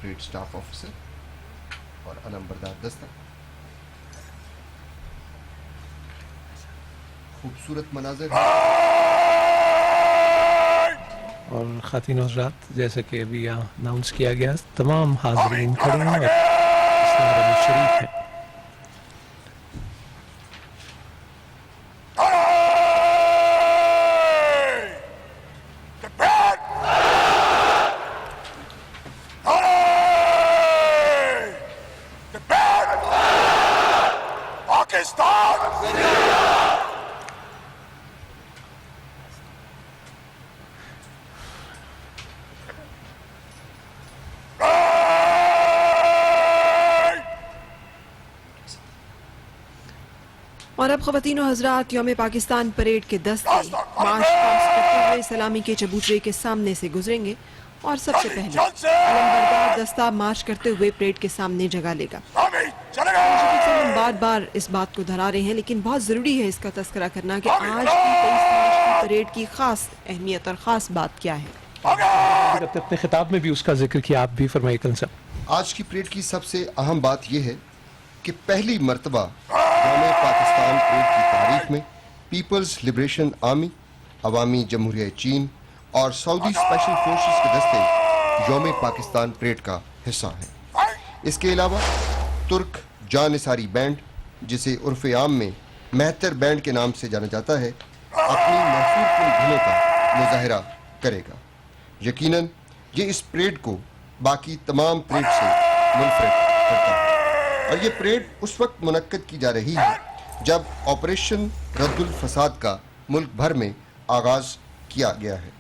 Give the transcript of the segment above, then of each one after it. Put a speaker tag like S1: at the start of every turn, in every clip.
S1: Parade staff officer और अलंबरदार दस्ता। खूबसूरत मनाज़र
S2: और ख़ातिन हज़रात, जैसे कि अभी यहाँ अनाउंस किया गया, तमाम हाज़रीन खड़े हैं और इस्लाम में शरीक हैं।
S3: और अब ख़वातीन और हज़रात, यौम पाकिस्तान परेड के दस्ते मार्च पास करते हुए सलामी के चबूतरे के सामने से गुजरेंगे और सबसे पहले अलंबरदार दस्ता मार्च करते हुए परेड के सामने जगह लेगा। हम बार बार इस बात को दोहरा रहे हैं, लेकिन बहुत ज़रूरी है इसका तज़किरा करना कि आज की 23 मार्च की परेड की ख़ास अहमियत और ख़ास बात क्या है।
S2: अपने खिताब में भी उसका जिक्र किया, आप भी फरमाइए कंसर।
S1: आज की परेड की सबसे अहम बात यह है कि पहली मर्तबा यौम पाकिस्तान परेड की तारीख में पीपल्स लिबरेशन आर्मी, अवामी जमहूरिया चीन और सऊदी स्पेशल फोर्सेस के दस्ते यौम पाकिस्तान परेड का हिस्सा हैं। इसके अलावा तुर्क जानिसारी बैंड, जिसे उर्फ आम में मेहतर बैंड के नाम से जाना जाता है, अपनी महफूज धुनों का मुजाहरा करेगा। यकीनन ये इस परेड को बाकी तमाम परेड से मुनफरिद करता है और ये परेड उस वक्त मुनक्कद की जा रही है जब ऑपरेशन रद्दुल फसाद का मुल्क भर में आगाज किया गया है।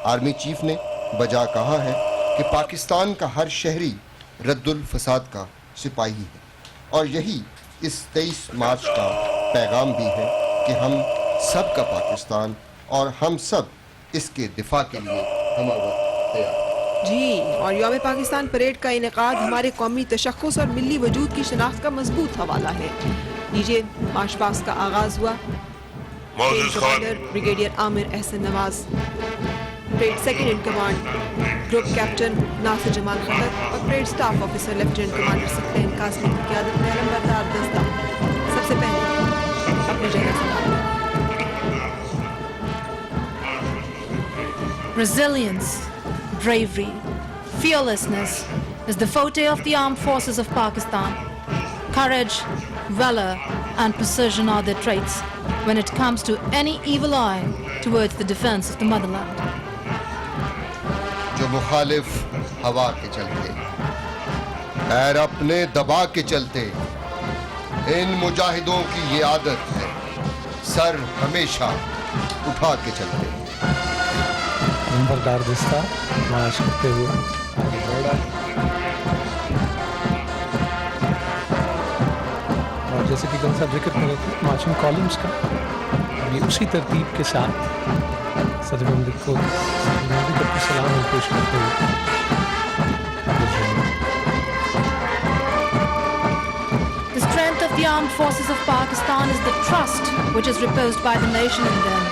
S1: आर्मी चीफ ने बजा कहा है कि पाकिस्तान का हर शहरी रद्दुल फसाद का सिपाही है और यही इस 23 मार्च का पैगाम भी है कि हम सब का पाकिस्तान और हम सब इसके दिफा के लिए हमारा तैयार।
S3: जी, और यौम पाकिस्तान परेड का इनेकाद हमारे कौमी तशख्खुस और मिली वजूद की शनाख्त का मजबूत हवाला है। लीजिए, मार्च पास्ट का आगाज हुआ। Commander brigadier Amir Ehsan Nawaz, parade second in command group captain Nasir Jamal Khattak और parade staff officer lieutenant commander Saqlain Qasmi की क़यादत में अलंबरदार दस्ता सबसे पहले अपनी जगह संभालें।
S4: Resilience, bravery, fearlessness is the forte of the armed forces of Pakistan. Courage, valor, and precision are their traits when it comes to any evil eye towards the defense of the motherland.
S1: जो मुखालिफ हवा के चलते पैर अपने दबा के चलते, इन मुजाहिदों की ये आदत है सर हमेशा उठा के चलते।
S2: अलंबरदार दस्ता मार्च करते हुए आगे बढ़ा और जैसे कि कंसर जिक्र कर रहे थे मार्चिंग कॉलम्स का, अभी उसी तरतीब के साथ सदर ममलिक को सलाम पेश करते हुए
S4: The strength of the armed forces of Pakistan is the trust which is reposed by the nation in them,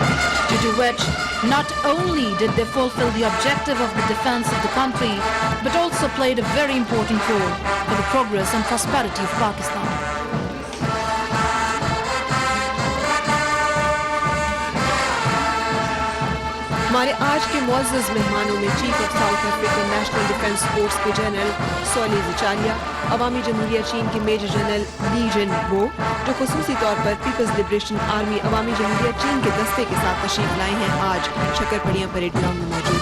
S4: due to which not only did they fulfill the objective of the defense of the country, but also played a very important role for the progress and prosperity of Pakistan.
S3: हमारे आज के मुअज़्ज़ज़ मेहमानों में chief of south African national defence force के general सोली ज़चारिया, अवामी जमहूरिया चीन के major general ली जिन वो, जो खुसूसी तौर पर पीपल्स लिबरेशन आर्मी अवामी जमहूरिया चीन के दस्ते के साथ तशरीफ लाए हैं, आज शक्करपड़िया परेड ग्राउंड में मौजूद।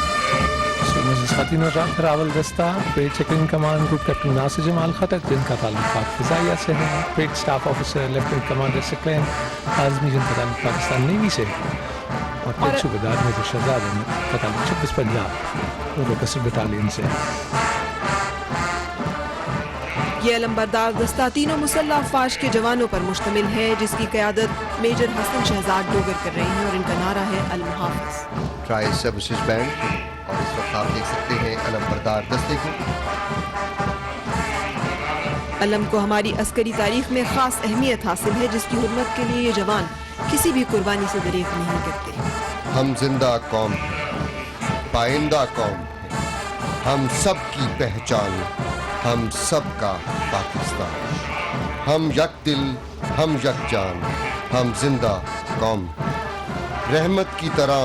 S2: ख़ातिन और रावल दस्ता, parade second command group captain Nasir Jamal Khattak, जिनका ताल्लुक फ़िज़ाइया से है, parade staff officer lieutenant commander Saqlain Qasmi, जिनका ताल्लुक पाकिस्तान नेवी से है, और परेड सूबेदार मेजर शहजाद का ताल्लुक 26 पंजाब और 10 बटालियन से है।
S3: ये अलंबरदार दस्ता तीनों मुसल्लह अफ़वाज के जवानों पर मुश्तमिल है, जिसकी क़यादत मेजर हसन शहजाद डोगर कर रहे हैं और इनका नारा है अल मुहाफ़िज़।
S1: ट्राई सर्विसेज बैंड, और इस वक्त आप देख सकते हैं अलंबरदार दस्ते को।
S3: अलम को हमारी अस्करी तारीख में ख़ास अहमियत हासिल है, जिसकी हुर्मत के लिए ये जवान किसी भी कुर्बानी से दरेक नहीं करते।
S1: हम जिंदा कौम हैं, पाइंदा कौम हैं, ہم سب کی پہچان، ہم سب کا پاکستان، ہم یک دل، ہم یک جان، ہم زندہ قوم، رحمت کی طرح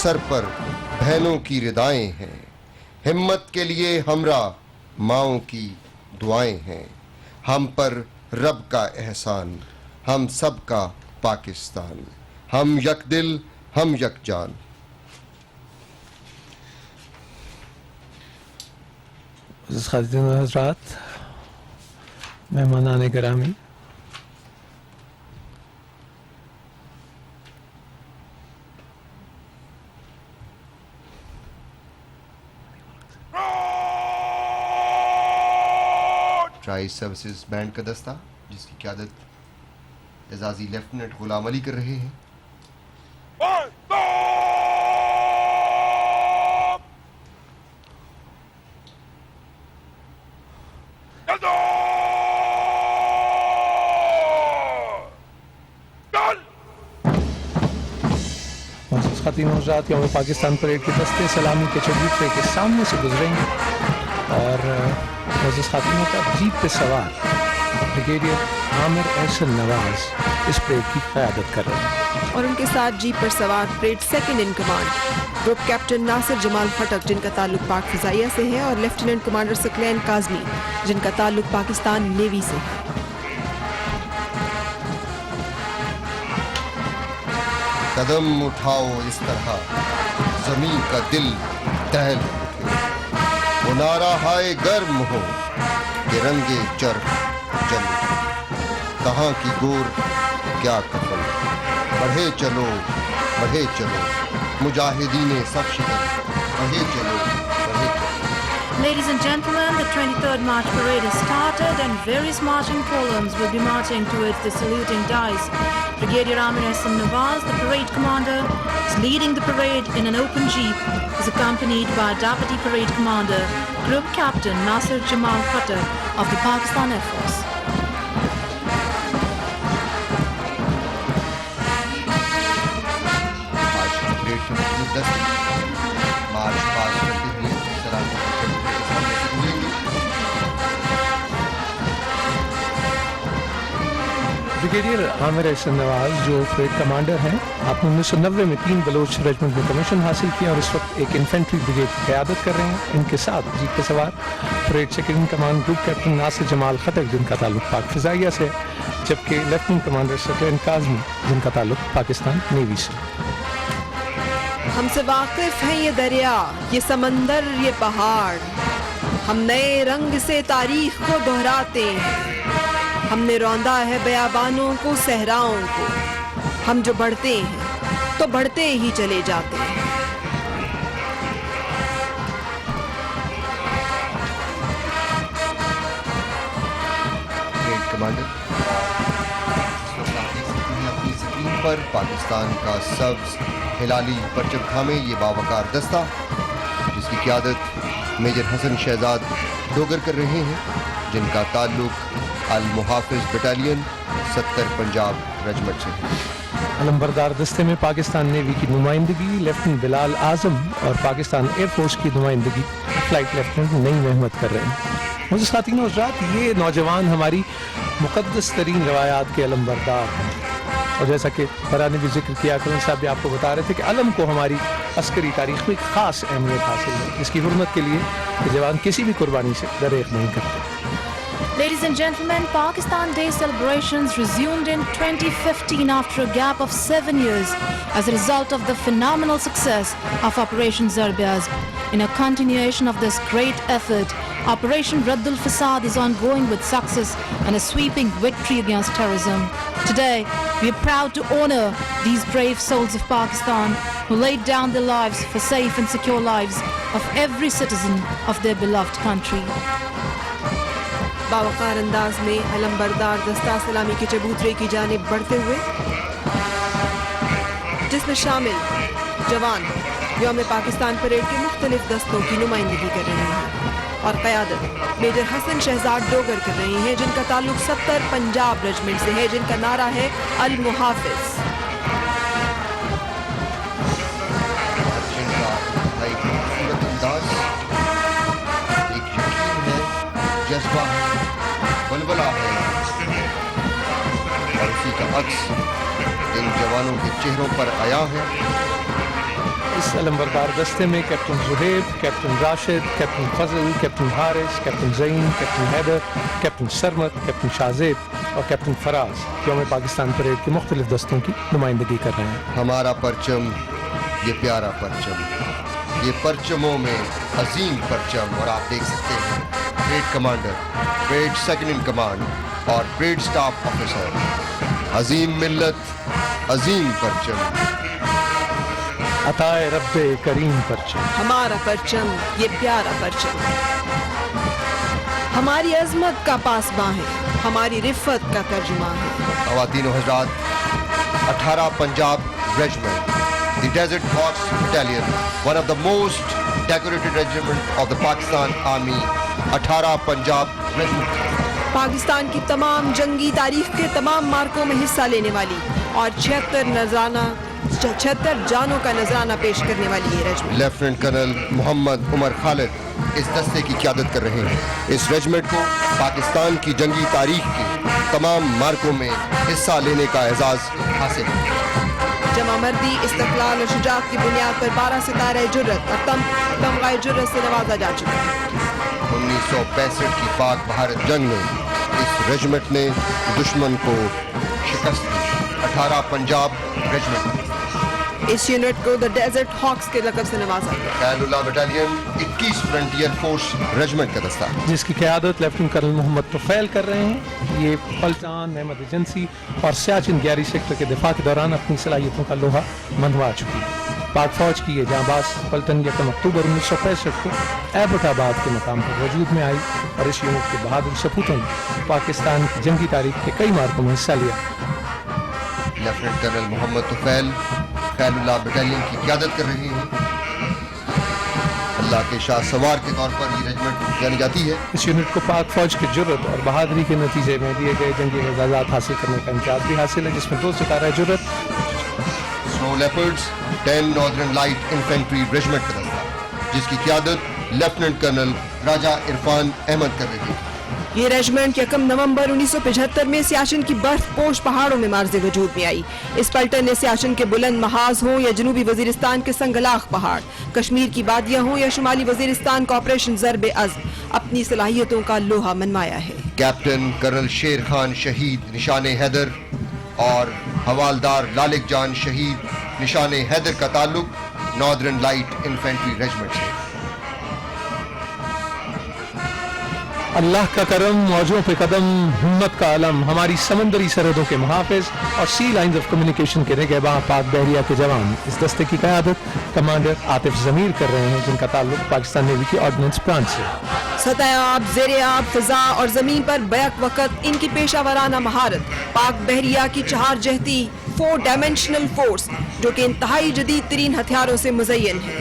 S1: سر پر بہنوں کی ردائیں ہیں، ہمت کے لیے ہمراہ ماؤں کی دعائیں ہیں، ہم پر رب کا احسان، ہم سب کا پاکستان، ہم یک دل، ہم یک جان۔
S2: خواتین و حضرات، مہمانان گرامی،
S1: ٹرائی سروسز بینڈ کا دستہ جس کی قیادت اعزازی لیفٹیننٹ غلام علی کر رہے ہیں۔
S2: خواتین و حضرات، یوم پاکستان پریڈ کے دستے سلامی کے چبوترے کے سامنے سے گزریں گے اور معزز خواتین کا جیپ پہ سوار بریگیڈیئر عامر احسن نواز اس پریڈ کی قیادت کر رہے ہیں،
S3: اور ان کے ساتھ جیپ پر سوار parade second in command group captain Nasir Jamal Khattak جن کا تعلق پاک فضائیہ سے ہے، اور لیفٹیننٹ کمانڈر ثقلین کاظمی جن کا تعلق پاکستان نیوی سے ہے۔
S1: قدم اٹھاؤ اس طرح زمین کا دل دہل اٹھے، وہ نعرہ ہائے گرم ہو کہ رنگے چرخ جل اٹھے، کہاں کی گور کیا کفن، بڑھے چلو مجاہدین سب شکن، بڑھے چلو۔
S4: Ladies and gentlemen, the 23rd March Parade has started and various marching columns will be marching towards the saluting dice. Brigadier Amir Ahsan Nawaz, the parade commander, is leading the parade in an open jeep. He is accompanied by Deputy Parade Commander, Group Captain Nasir Jamal Khattak of the Pakistan Air Force.
S1: آج کی parade کے مختلف دستے مارچ پاس کرتے ہوئے سلامی کے چبوترے کے سامنے سے گزریں گے۔
S2: بریگیڈیئر عامر احسن نواز جو پریڈ کمانڈر ہیں، آپ نے 1990 میں 3 بلوچ ریجمنٹ میں کمیشن حاصل کیا اور اس وقت ایک انفینٹری بریگیڈ کی قیادت کر رہے ہیں۔ ان کے ساتھ جیپ پہ سوار parade second command group captain Nasir Jamal Khattak جن کا تعلق پاک فضائیہ سے، جبکہ لیفٹیننٹ کمانڈر ثقلین کاظمی جن کا تعلق پاکستان نیوی سے۔
S3: ہم سے واقف ہیں یہ دریا، یہ سمندر، یہ پہاڑ، ہم نئے رنگ سے تاریخ کو دہراتے ہیں، ہم نے روندا ہے بیابانوں کو، صحراؤں کو، ہم جو بڑھتے ہیں تو بڑھتے ہی چلے جاتے ہیں۔
S1: پریڈ کمانڈر اس وقت آپ دیکھ سکتے ہیں اپنی اسکرین پر پاکستان کا سبز ہلالی پرچم تھامے یہ باوقار دستہ جس کی قیادت میجر حسن شہزاد ڈوگر کر رہے ہیں، جن کا تعلق المحافظ بٹالین 70 پنجاب رجمنٹ سے ہے۔
S2: علمبردار دستے میں پاکستان نیوی کی نمائندگی لیفٹیننٹ بلال اعظم اور پاکستان ایئر فورس کی نمائندگی فلائٹ لیفٹیننٹ نعیم احمد کر رہے ہیں۔ معزز خواتین و حضرات، یہ نوجوان ہماری مقدس ترین روایات کے علمبردار ہیں، اور جیسا کہ برا نے بھی ذکر کیا، کرن صاحب بھی آپ کو بتا رہے تھے کہ علم کو ہماری عسکری تاریخ میں ایک خاص اہمیت حاصل ہے، جس کی حرمت کے لیے یہ جوان کسی بھی قربانی سے دریغ نہیں کرتے۔
S4: Ladies and gentlemen, Pakistan Day celebrations resumed in 2015 after a gap of 7 years as a result of the phenomenal success of Operation Zarbiaz. In a continuation of this great effort, Operation Raddul Fasad is ongoing with success and a sweeping victory against terrorism. Today, we are proud to honor these brave souls of Pakistan who laid down their lives for safe and secure lives of every citizen of their beloved country.
S3: باوقار انداز میں علمبردار دستہ سلامی کے چبوترے کی جانب بڑھتے ہوئے، جس میں شامل جوان یوم پاکستان پریڈ کے مختلف دستوں کی نمائندگی کر رہے ہیں اور قیادت میجر حسن شہزاد ڈوگر کر رہے ہیں، جن کا تعلق 70 پنجاب رجمنٹ سے ہے، جن کا نعرہ ہے المحافظ۔
S1: جن کا ایک خوبصورت انداز जज्बा है, बलबला है, और उसी का अक्स इन जवानों के चेहरों पर आया है।
S2: इस अलंबरदार दस्ते में captain Zohaib, captain Rashid, captain Fazal, captain Haris, captain Zain, captain Haider, captain Sarmad, captain Shahzeb और कैप्टन फराज यौम पाकिस्तान परेड के मुख्तलिफ दस्तों की नुमाइंदगी कर रहे हैं।
S1: हमारा परचम, ये प्यारा परचम, ये परचमों में अजीम परचम, और आप देख सकते हैं parade commander, parade second in command और परेड स्टाफ ऑफिसर, अजीम मिल्लत, अजीम परचम,
S2: अताए रब्बे करीम परचम।
S3: हमारा परचम, ये प्यारा परचम, हमारी अजमत का पासबां है, हमारी रिफ़त का तर्जुमा है।
S1: ख़वातीन व हज़रात, 18 Punjab regiment, the desert hawks battalion, one of the most decorated regiment of the Pakistan army, 18 Punjab regiment
S3: Pakistan की तमाम जंगी तारीख के तमाम मार्कों में हिस्सा लेने वाली और 76 जानों का नजराना पेश करने वाली ये regiment.
S1: Lieutenant colonel Mohammad Umar Khalid इस दस्ते की क़यादत कर रहे हैं। इस रेजिमेंट को पाकिस्तान की जंगी तारीख की तमाम मार्कों में हिस्सा लेने का एजाज़ हासिल है।
S3: जमा मर्दी, इस्तक़लाल और शुजाअत की बुनियाद पर 12 सितारे जुर्रत और तमग़ाए जुर्रत से नवाजा जा चुका है। 1965 की पाक भारत जंग में इस रेजिमेंट ने दुश्मन को शिकस्त दी। 18 पंजाब रेजिमेंट, इस यूनिट को द डेजर्ट हॉक्स के लक़ब से नवाजा गया। Khairullah battalion 21 frontier force regiment का दस्ता,
S2: जिसकी क़यादत लेफ्टिनेंट कर्नल मोहम्मद तुफ़ैल कर रहे हैं। ये पलटान, अहमद एजेंसी और सियाचिन गैरी सेक्टर के दिफा के दौरान अपनी सलाहियतों का लोहा मनवा चुकी है। पाक फौज की ये जांबाज पलटन 1 अक्टूबर 1965 को एबटाबाद के मकाम पर वजूद में आई और इस यूनिट के बहादुर सपूतों ने पाकिस्तान की जंगी तारीख के कई मार्कों में हिस्सा लिया।
S1: Lieutenant colonel Mohammad Tufail Khairullah battalion की क़यादत कर रहे हैं। अल्लाह के शाह सवार के तौर पर ये रेजिमेंट जानी जाती है।
S2: इस यूनिट को पाक फौज की जुर्रत और बहादुरी के नतीजे में दिए गए जंगी एजाज़ात हासिल करने का इम्तियाज भी हासिल है, जिसमें 2 सितारा जुर्रत,
S1: snow leopards 10 northern light infantry regiment का दस्ता, जिसकी क़यादत लेफ्टिनेंट कर्नल राजा इरफान अहमद कर रहे हैं।
S3: ये रेजिमेंट 1 नवंबर 1975 में सियाचिन की बर्फपोश पहाड़ों में मार्ज़े वजूद में आई। इस पलटन ने सियाचिन के बुलंद महाज हों या जनूबी वजीरिस्तान के संगलाख पहाड़, कश्मीर की वादियाँ हों या शुमाली वजीरिस्तान का ऑपरेशन ज़र्ब अज़्म, अपनी सलाहियतों का लोहा मनवाया है।
S1: कैप्टन कर्नल शेर खान शहीद निशाने हैदर और हवालदार लालिक जान शहीद निशाने हैदर का ताल्लुक नॉर्दर्न लाइट इन्फेंट्री रेजिमेंट से।
S2: अल्लाह का करम, मौजों पे कदम, हिम्मत का अलम, हमारी समंदरी सरहदों के मुहाफिज और सी लाइन्स ऑफ कम्युनिकेशन के निगहबान पाक बहरिया के जवान इस दस्ते की क़यादत कमांडर आतिफ ज़मीर कर रहे हैं, जिनका ताल्लुक पाकिस्तान नेवी की ऑर्डिनेंस ब्रांच से।
S3: सतह आब, ज़ेर आब, फ़िज़ा और ज़मीन पर बैक वक़्त इनकी पेशावराना महारत पाक बहरिया की 4 जहती 4 डायमेंशनल फोर्स, जो कि इंतहाई जदीद तरीन हथियारों से मुज़य्यन है।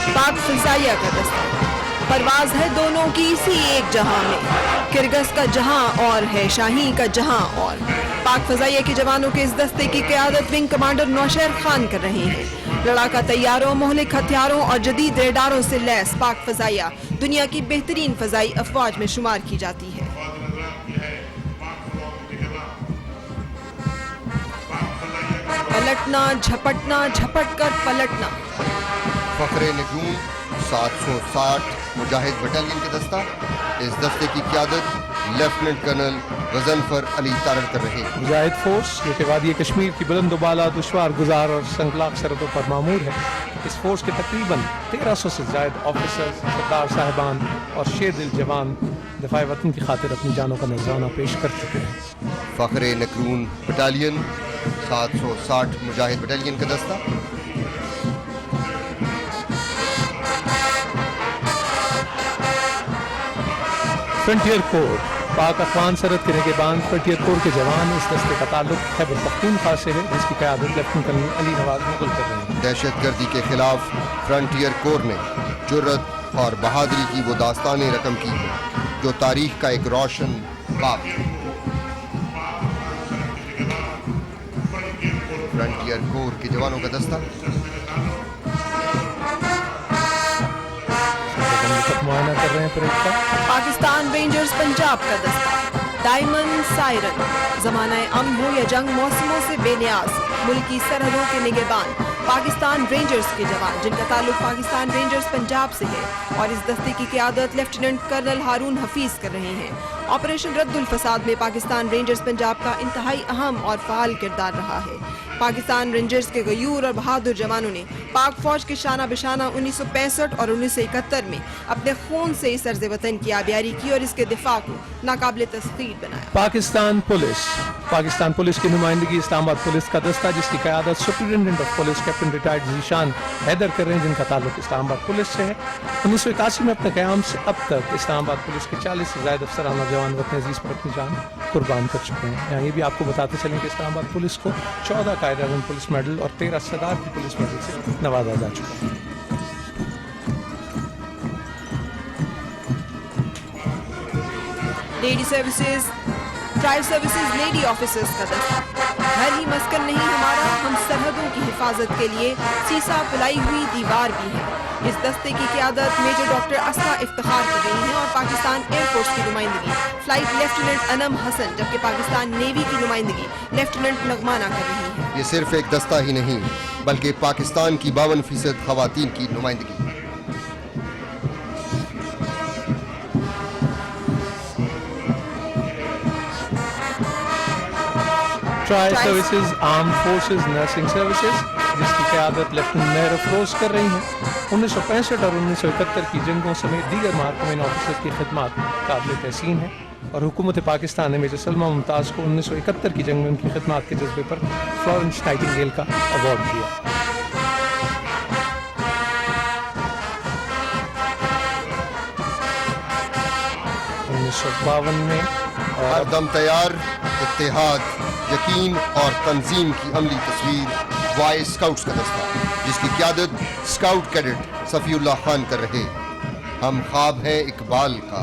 S3: पाक फ़िज़ाइया का दस्ता, परवाज़ है दोनों की इसी एक जहां में, किरगस का जहां और है शाही का जहां और। पाक फ़िज़ाइया के जवानों के इस दस्ते की क़यादत विंग कमांडर नौशेर खान कर रहे हैं। लड़ाका तैयारों, मोहलिक हथियारों और जदीद रेडारों से लैस पाक फ़िज़ाइया दुनिया की बेहतरीन फ़िज़ाई अफ़वाज में शुमार की जाती है। पलटना, झपटना, झपट कर पलटना।
S1: फ़ख्रे निगून 760 मुजाहिद बटालियन का दस्ता, इस दस्ते की क़यादत लेफ्टिनेंट कर्नल गजनफर अली तारड़ कर रहे हैं।
S2: मुजाहिद फोर्स जो कि वादी कश्मीर की बुलंदबाला, दुश्वार गुजार और संगलाख सरहदों पर मामूर है, इस फोर्स के तकरीबन 1300 से ज़ायद ऑफिसर्स, सरदार साहिबान और शेर दिल जवान दफ़ाए वतन की खातिर अपनी जानों का नजराना पेश कर चुके हैं।
S1: फ़ख्रे नकरून बटालियन 760 मुजाहिद बटालियन का दस्ता,
S2: फ्रंटियर कोर पाक अफगान सरहद के निगहबान फ्रंटियर कोर के जवान इस दस्ते का ताल्लुक खैबर पख्तूनख्वा से है, जिसकी क़यादत लेफ्टिनेंट कर्नल अली नवाज मुगल कर रहे हैं।
S1: दहशतगर्दी के खिलाफ फ्रंटियर कोर ने जुर्रत और बहादुरी की वो दास्तानें रकम की हैं जो तारीख का एक रोशन बाब है। ग्रेनेडियर कोर के जवानों का दस्ता,
S2: मुआयना कर रहे हैं परेड का।
S3: पाकिस्तान रेंजर्स पंजाब का दस्ता, डायमंड सायरन, जमाना अमन हो या जंग मौसमों से बेनियाज, मुल्की सरहदों के निगहबान, पाकिस्तान रेंजर्स के जवान जिनका ताल्लुक पाकिस्तान रेंजर्स पंजाब से है और इस दस्ते की क़यादत लेफ्टिनेंट कर्नल हारून हफीज कर रहे हैं। ऑपरेशन रद्दुल फसाद में पाकिस्तान रेंजर्स पंजाब का इंतहाई अहम और फ़ाल किरदार रहा है। पाकिस्तान रेंजर्स के गयूर और बहादुर जवानों ने पाक फौज के शाना बिशाना 1965 और 1971 में अपने खून से इस अर्ज़ वतन की आबियारी की और इसके दिफा को नाकाबिल तस्दीक बनाया।
S2: पाकिस्तान पुलिस की नुमाइंदगी इस्लामाबाद पुलिस का दस्ता, जिसकी क़यादत superintendent of police captain retired Zeeshan Haider कर रहे हैं, जिनका ताल्लुक इस्लामाबाद पुलिस से है। 1981 में अपने क़याम से अब तक इस्लामाबाद पुलिस के 40 से ज़ायद अफसरान और जवान वतन अजीज़ पर अपनी जान कुर्बान कर चुके हैं। यहाँ ये भी आपको बताते चलें कि इस्लामाबाद पुलिस को 14 कायदे-ए-आज़म पुलिस मेडल और 13 सरदार की पुलिस मेडल से नवाजा जा चुका है।
S3: Lady services, trial services lady officers का दस्ता, घर ही मस्कन नहीं हमारा, हम सरहदों की हिफाजत के लिए सीसा पुलाई हुई दीवार भी है। इस दस्ते की क़यादत मेजर डॉक्टर असरा इफ्तिखार कर रही हैं और पाकिस्तान एयरफोर्स की नुमाइंदगी फ्लाइट लेफ्टिनेंट अनम हसन, जबकि पाकिस्तान नेवी की नुमाइंदगी लेफ्टिनेंट नगमाना कर रही है।
S1: ये सिर्फ एक दस्ता ही नहीं बल्कि पाकिस्तान की 52% खवातीन की नुमाइंदगी।
S2: Trial services, armed forces, nursing services, जिसकी क़यादत लेफ्टिनेंट मेहर अफरोज कर रही हैं। 1965 और 1971 की जंगों समेत दीगर महकमे ऑफिसर्स की खिदमत काबिल तहसीन है और हुकूमत पाकिस्तान ने मेजर सलमा मुमताज़ को 1971 की जंग में उनकी खिदमत के जज्बे पर फ्लोरेंस नाइटिंगेल का अवार्ड दिया। 1952 में
S1: हर दम तैयार, इत्तेहाद, यकीन और तंजीम की अमली तस्वीर वाई स्काउट्स का दस्ता, जिसकी क़यादत स्काउट कैडेट सफ़ीउल्लाह खान कर रहे। हम ख्वाब हैं इकबाल का,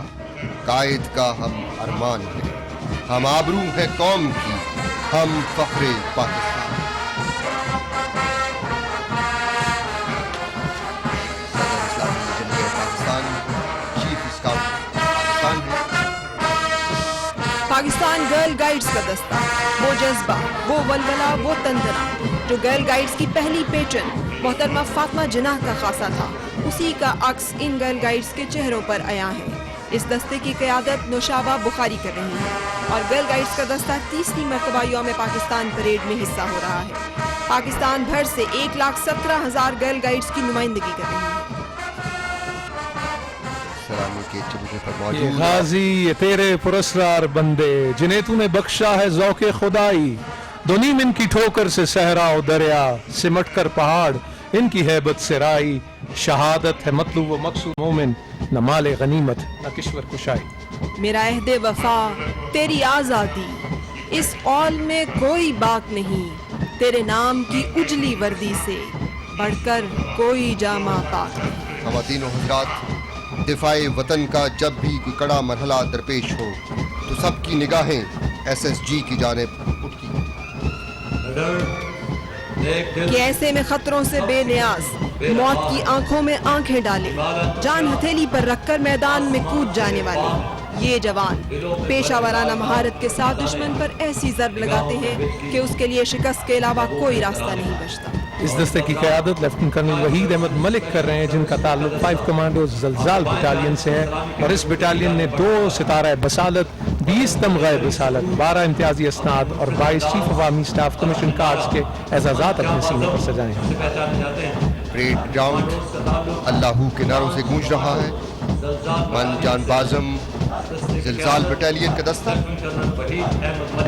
S1: कायद का हम अरमान हैं, हम आबरू हैं कौम की, हम फ़ख्रे पाकिस्तान।
S3: पाकिस्तान गर्ल गाइड्स का दस्ता, वो जज्बा, वो वलवला, वो तंजना जो गर्ल गाइड्स की पहली पेट्रन मोहतरमा फातिमा जिन्नाह का खासा था, उसी का अक्स इन गर्ल गाइड्स के चेहरों पर आया है। इस दस्ते की क़यादत नौशाबा बुखारी कर रही है और गर्ल गाइड्स का दस्ता 30वीं मरतबा यौम पाकिस्तान परेड में हिस्सा हो रहा है। पाकिस्तान भर से 1,17,000 गर्ल गाइड्स की नुमाइंदगी कर रही है।
S2: ये गाजी, ये तेरे पुरस्कार बंदे जिन्हें तूने बख्शा है ज़ौक़े खुदाई, दुनीम इनकी ठोकर से सहरा और दरिया, सिमट कर पहाड़ इनकी हैबत से राई, शहादत है मतलूब व मकसूद मोमिन, न माले गनीमत न किश्वर कुशाई।
S3: मेरा अहदे वफा, तेरी आज़ादी, इस औल में कोई बाक नहीं, तेरे नाम की उजली वर्दी से बढ़कर कोई जामा पाक नहीं।
S1: ख़वातीन व हज़रात, दिफाए वतन का जब भी कोई कड़ा मरहला दरपेश हो तो सबकी निगाहें SSG की जानिब उठती हैं
S3: कि ऐसे में खतरों से बेनियाज मौत की आंखों में आंखें डाले, जान हथेली पर रखकर मैदान में कूद जाने वाले ये जवान पेशा वाराना महारत के साथ दुश्मन पर ऐसी ज़रब लगाते हैं कि उसके लिए शिकस्त के अलावा कोई रास्ता नहीं बचता।
S2: इस दस्ते की क़यादत लेफ्टिनेंट कर्नल वहीद अहमद मलिक कर रहे हैं, जिनका ताल्लुक 5 कमांडोज ज़लज़ाल बटालियन से है और इस बटालियन ने 2 सितारा बसालत, 20 तमग़ा बसालत, 12 इम्तियाजी असनाद और 22 चीफ अवामी स्टाफ कमीशन कार्ड्स के एजाज़ात अपने सीने पर सजाए हैं।
S1: परेड ग्राउंड अल्लाहू के नारों से गूंज रहा है। मन जान बाज़म ज़लज़ाल बटालियन का दस्ता।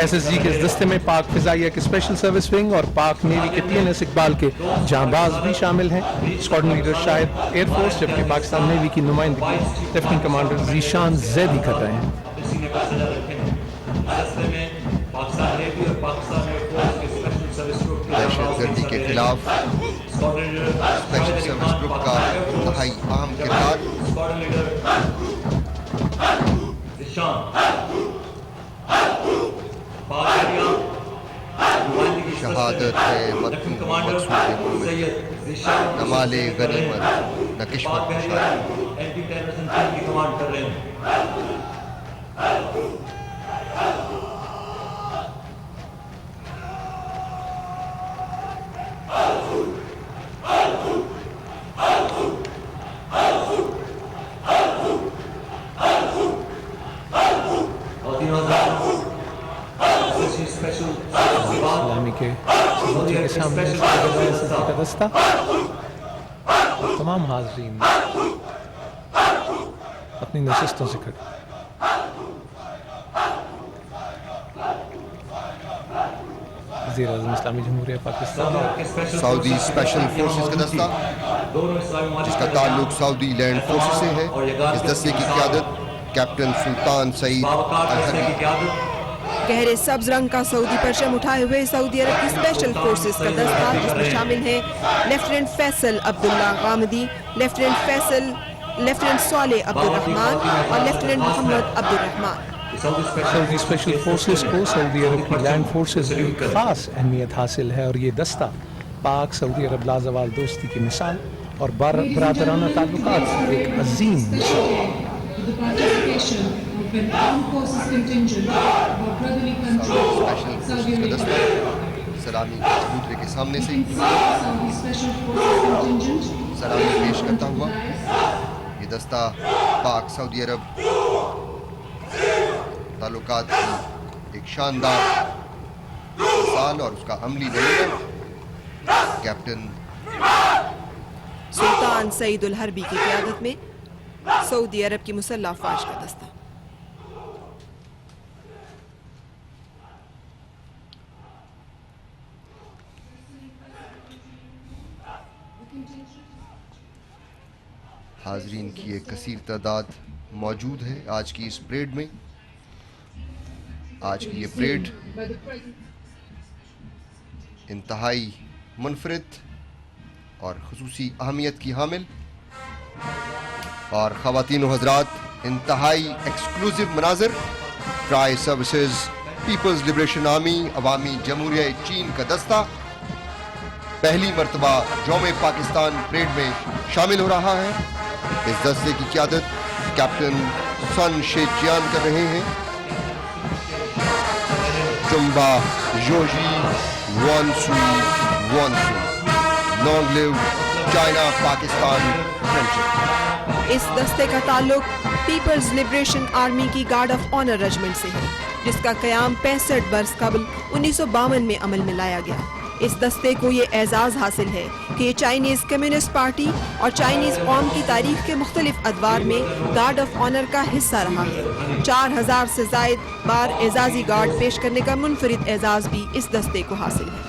S2: SSG के इस दस्ते में पाक फ़िज़ाइया के स्पेशल सर्विस विंग और पाक नेवी के PNS इकबाल के जांबाज भी शामिल हैं। स्क्वाड्रन लीडर शायद एयरफोर्स, जबकि पाकिस्तान नेवी की नुमाइंदगी लेफ्टिनेंट कमांडर ज़ीशान ज़ैदी कर रहे हैं।
S1: दहशतगर्दी के खिलाफ स्पेशल सर्विस ग्रुप का इंतहाई अहम किरदार।
S5: नुमाइंदगी
S1: शहादत है मतलूब मकसूद न माले गनीमत न किस्मत शादी।
S5: एंटी टेररिज्म टीम की कमांड कर रहे हैं।
S2: इस्लामी के सदस्य के सामने सदस्य का दस्ता, तमाम हाज़रीन अपनी नशिस्तों से खड़े। वज़ीर आज़म इस्लामी जमहूरिया पाकिस्तान
S1: सऊदी स्पेशल फोर्सेस का दस्ता जिसका ताल्लुक सऊदी लैंड फोर्सेस से है। इस दस्ते की क़यादत कैप्टन सुल्तान सईद अल हरबी।
S3: गहरे सब्ज रंग का सऊदी परचम उठाए हुए सऊदी अरब की स्पेशल फोर्सेस का दस्ता, जिसमें शामिल हैं lieutenant Faisal Abdullah Ghamdi, lieutenant Saleh Abdul Rahman और lieutenant Mohammad Abdul Rahman.
S2: Saudi special forces को सऊदी अरब की लैंड फोर्सेस की खास अहमियत हासिल है और ये दस्ता पाक सऊदी अरब लाजवाल दोस्ती की मिसाल और बरादराना ताल्लुकात की एक अजीम मिसाल।
S6: The participation of an armed forces contingent for brotherly control, Saudi Arabia.
S1: सलामी कबूतरे के सामने से
S6: Saudi Special Forces contingent.
S1: सलामी पेश करता हुआ ये दस्ता पाक सऊदी अरब ताल्लुकात की एक शानदार मिसाल और उसका अमली नमूना कैप्टन
S3: सुल्तान सईद अल हरबी की क़यादत में सऊदी अरब की मुसल्लह अफ़वाज का दस्ता।
S1: हाजरीन की एक कसीर तादाद मौजूद है आज की इस परेड में। आज की ये परेड इंतहाई मुनफरिद और खुसूसी अहमियत की हामिल और ख़वातीन व हज़रात इंतहाई एक्सक्लूसिव मनाज़र tri services People's Liberation Army अवामी जमहूरिया चीन का दस्ता पहली मरतबा यौम पाकिस्तान परेड में शामिल हो रहा है। इस दस्ते की क़यादत कैप्टन सन शेचियान कर रहे हैं। चुम्बा जोजी वॉनसुई वॉनसुई, long live China Pakistan friendship.
S3: इस दस्ते का ताल्लुक पीपल्स लिबरेशन आर्मी की गार्ड ऑफ ऑनर रेजिमेंट से है, जिसका क़याम 65 बरस कबल 1952 में अमल में लाया गया। इस दस्ते को ये एजाज़ हासिल है कि ये चाइनीज़ कम्युनिस्ट पार्टी और चाइनीज़ कौम की तारीख के मुख्तलिफ अदवार में गार्ड ऑफ ऑनर का हिस्सा रहा है। 4000 से ज़ायद बार एजाज़ी गार्ड पेश करने का मुनफरिद एजाज़ भी इस दस्ते को हासिल है।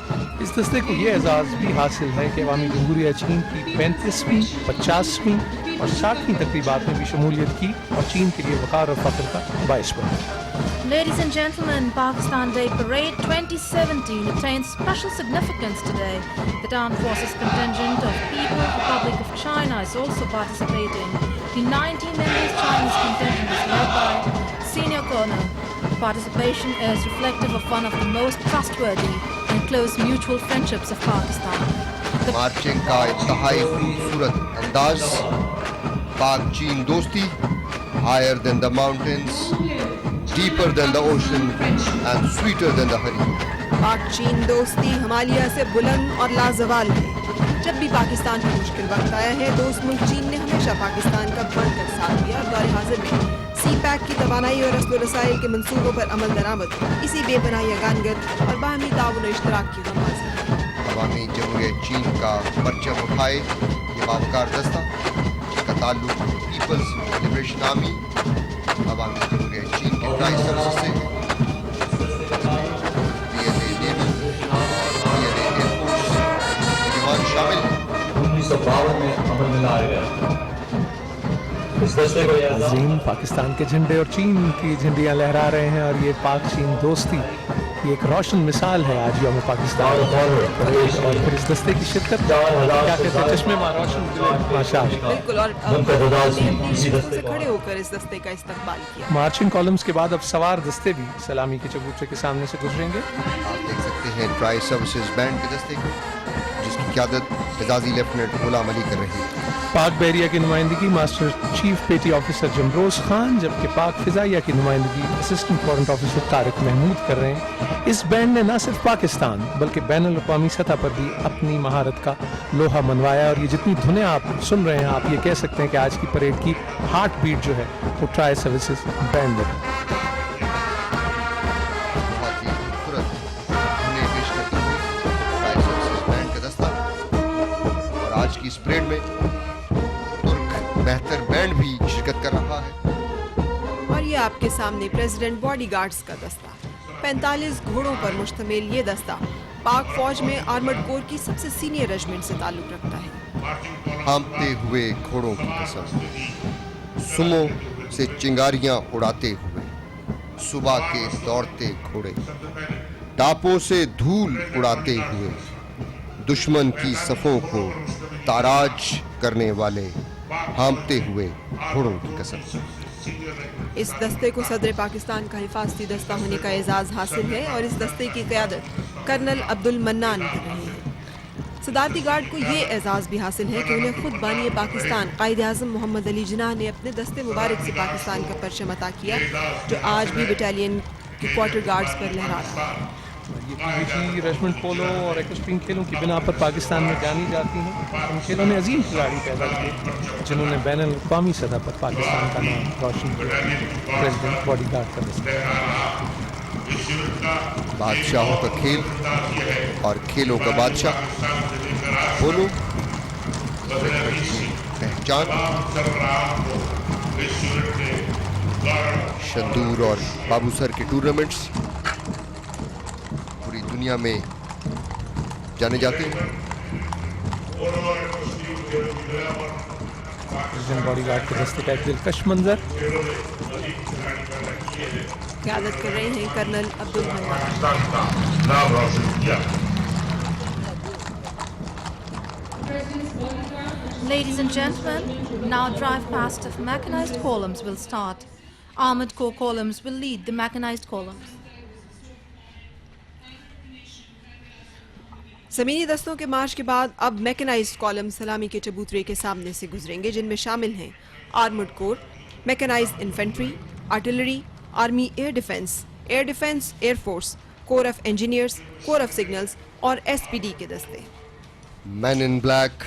S2: इस दस्ते को ये एजाज़ भी हासिल है कि अवामी जमहूरिया चीन की 35वीं 50वीं और 60वीं तकरीबात में भी शमूलियत की और चीन के लिए वक़ार और फ़ख्र का बाइस बना।
S4: Ladies and gentlemen, Pakistan Day Parade 2017 attains special significance today. The Armed Forces contingent of People's Republic of China is also participating. The 19-member Chinese contingent is led by Senior Colonel. Participation is reflective of one of the most trustworthy and close mutual friendships of Pakistan.
S1: Marching का इंतहाई खूबसूरत अंदाज, पाक चीन दोस्ती, higher than the mountains, deeper than the ocean and sweeter than the honey.
S3: Pak चीन दोस्ती हिमालय से बुलंद और लाजवाल है। जब भी पाकिस्तान में मुश्किल वक्त आया है, दोस्त मुल्क चीन ने हमेशा पाकिस्तान का बढ़कर साथ दिया और दौर हाजिर में सी पैक की तवानाई और रस्ल रसाइल के मंसूबों पर अमल दरामद इसी बेपनाह यगानगर और बाहमी ताउन और इश्तराक की गमाज़ है।
S1: अवामी जमहूरिया चीन का परचम उठाए ये बावकार दस्ता जिसका ताल्लुक पीपल्स लिबरेशन आर्मी अवामी जमहूरिया चीन के ट्राई सर्विसेज से डीएनए नेवी डीएनए एयरफोर्स के जवान शामिल हैं।
S5: 1952 में अमल में लाया गया। इस दस्ते को
S2: अजीम पाकिस्तान के झंडे और चीन की झंडियाँ लहरा रहे हैं और ये पाक चीन दोस्ती یہ ایک روشن مثال ہے آج یوم پاکستان اور پھر اس دستے کی شرکت کیا کہتے ہیں چشمے میں روشن ماشاء
S3: بالکل اور اپنی سے کھڑے ہو کر اس دستے کا استقبال کیا.
S2: مارچنگ کالمز کے بعد اب سوار دستے بھی سلامی کے چبوترے کے سامنے سے گزریں گے.
S1: آپ دیکھ سکتے ہیں ٹرائی سروسز بینڈ کے دستے کو جس کی قیادت اعزازی لیفٹیننٹ غلام علی کر رہے ہیں.
S2: پاک بحریہ کی نمائندگی master chief petty officer Jamroz Khan جبکہ پاک فضائیہ کی نمائندگی assistant warrant officer Tariq Mahmood کر رہے ہیں. اس بینڈ نے نہ صرف پاکستان بلکہ بین الاقوامی سطح پر بھی اپنی مہارت کا لوہا منوایا اور یہ جتنی دھنیں آپ سن رہے ہیں آپ یہ کہہ سکتے ہیں کہ آج کی پریڈ کی ہارٹ بیٹ جو ہے وہ ٹرائی سروسز بینڈ ہے.
S1: بہت ہی خوبصورت دھنیں پیش کرتے ہوئے ٹرائی سروسز بینڈ کا دستہ اور آج کی اس پریڈ میں ترک بہتر بینڈ بھی شرکت کر رہا ہے.
S3: اور یہ آپ کے سامنے پریزیڈنٹ باڈی گارڈز کا دستہ 45 گھوڑوں پر مشتمل یہ دستہ پاک فوج میں آرمڈ کور کی سب سے سینئر رجمنٹ سے تعلق رکھتا ہے.
S1: ہانپتے ہوئے گھوڑوں کی قسم سمو سے چنگاریاں اڑاتے ہوئے صبح کے دوڑتے گھوڑے ٹاپوں سے دھول اڑاتے ہوئے دشمن کی صفوں کو تاراج کرنے والے ہانپتے ہوئے گھوڑوں کی قسم.
S3: اس دستے کو صدر پاکستان کا حفاظتی دستہ ہونے کا اعزاز حاصل ہے اور اس دستے کی قیادت کرنل عبد المنان کر رہے ہیں. صدارتی گارڈ کو یہ اعزاز بھی حاصل ہے کہ انہیں خود بانی پاکستان قائد اعظم محمد علی جناح نے اپنے دستے مبارک سے پاکستان کا پرچم عطا کیا جو آج بھی بٹالین کے کوارٹر گارڈز پر لہرا رہا ہے.
S2: یہ PVG ریجمنٹ پولو اور ایکسٹریم کھیلوں کی بنا پر پاکستان میں جانی جاتی ہیں. ان کھیلوں نے عظیم کھلاڑی پیدا کیے جنہوں نے بین الاقوامی سطح پر پاکستان کا نام روشن کیا. پریزیڈنٹ باڈی گارڈ کا دستہ
S1: بادشاہوں کا کھیل اور کھیلوں کا بادشاہ پولو پہچان شندور اور بابو سر کے ٹورنامنٹس پوری دنیا میں جانے جاتے ہیں.
S2: پریزیڈنٹ باڈی گارڈ کے دستے کا ایک دلکش منظر.
S3: قیادت کر رہے ہیں colonel Abdul Mannan.
S4: Ladies and gentlemen, now drive past of mechanized columns will start. Armored corps columns will lead the mechanized columns.
S3: زمینی دستوں کے مارچ کے بعد اب میکنائزڈ کالم سلامی کے چبوترے کے سامنے سے گزریں گے جن میں شامل ہیں armoured corps, mechanised infantry, artillery, army air defence, air force, corps of engineers, corps of signals اور SPD کے دستے.
S1: Men in black,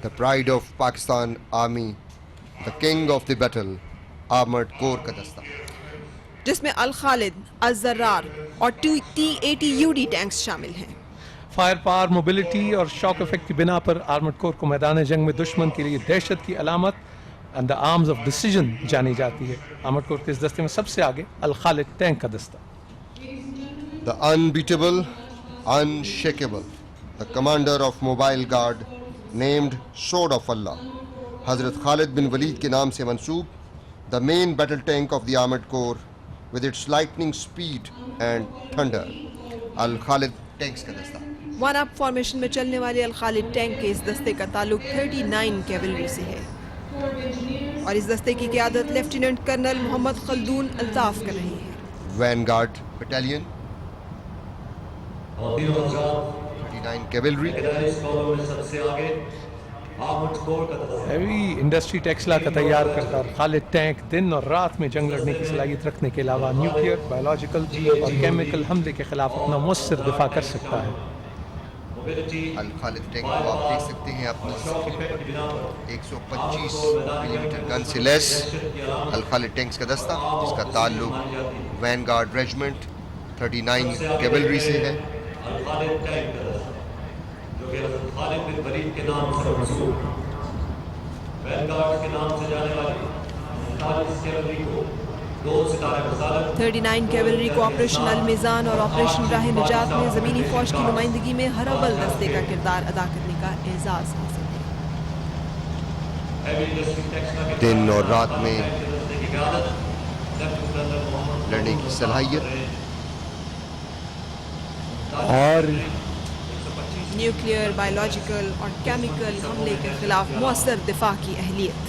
S1: the pride of Pakistan army, the king of the battle, armoured corps کا دستہ
S3: جس میں الخالد، الزرار اور T-80 tanks شامل ہیں.
S2: فائر پاور، موبلٹی اور شاک افیکٹ کی بنا پر آرمڈ کور کو میدان جنگ میں دشمن کے لیے دہشت کی علامت and the arms of decision جانی جاتی ہے. آرمڈ کور کے اس دستے میں سب سے آگے الخالد ٹینک کا دستہ.
S1: the unbeatable, unshakable, the commander of mobile guard named Sword of Allah, Hazrat Khalid bin Walid کے نام سے منسوب, the main battle tank of the armored corps with its lightning speed and thunder, Al-Khalid tanks کا دستہ.
S3: One up formation میں چلنے والے Al Khalid tank کے اس دستے کا تعلق 39 کیولری سے ہے اور اس دستے کی قیادت لیفٹیننٹ کرنل محمد خلدون الطاف کر رہے ہیں.
S1: When guard battalion 39 cavalry.
S2: Heavy industry Taxila کا تیار کرتا خالد ٹینک دن اور رات میں جنگ لڑنے کی صلاحیت رکھنے کے علاوہ نیوکلیئر، بایولوجیکل اور کیمیکل حملے کے خلاف اپنا مؤثر دفاع کر سکتا ہے.
S1: الخالد ٹینک کو آپ دیکھ سکتے ہیں اپنی اسکرین پر 125 ملی میٹر گن سے لیس الخالد ٹینکس کا دستہ جس کا تعلق وین گارڈ ریجمنٹ 39 کیولری سے ہے.
S5: خالد بن ولید کے نام سے منسوب وین گارڈ کے نام سے جانے والی 39 کیولری کو 2 ستارے رسالت
S3: 39 کیولری کو آپریشن المیزان اور آپریشن راہ نجات میں زمینی فوج کی نمائندگی میں ہر اول دستے کا کردار ادا کرنے کا اعزاز حاصل ہے.
S1: دن اور رات میں لڑنے کی صلاحیت
S2: और
S3: न्यूक्लियर, बायोलॉजिकल और केमिकल हमले के खिलाफ मौसर दिफा की अहलियत।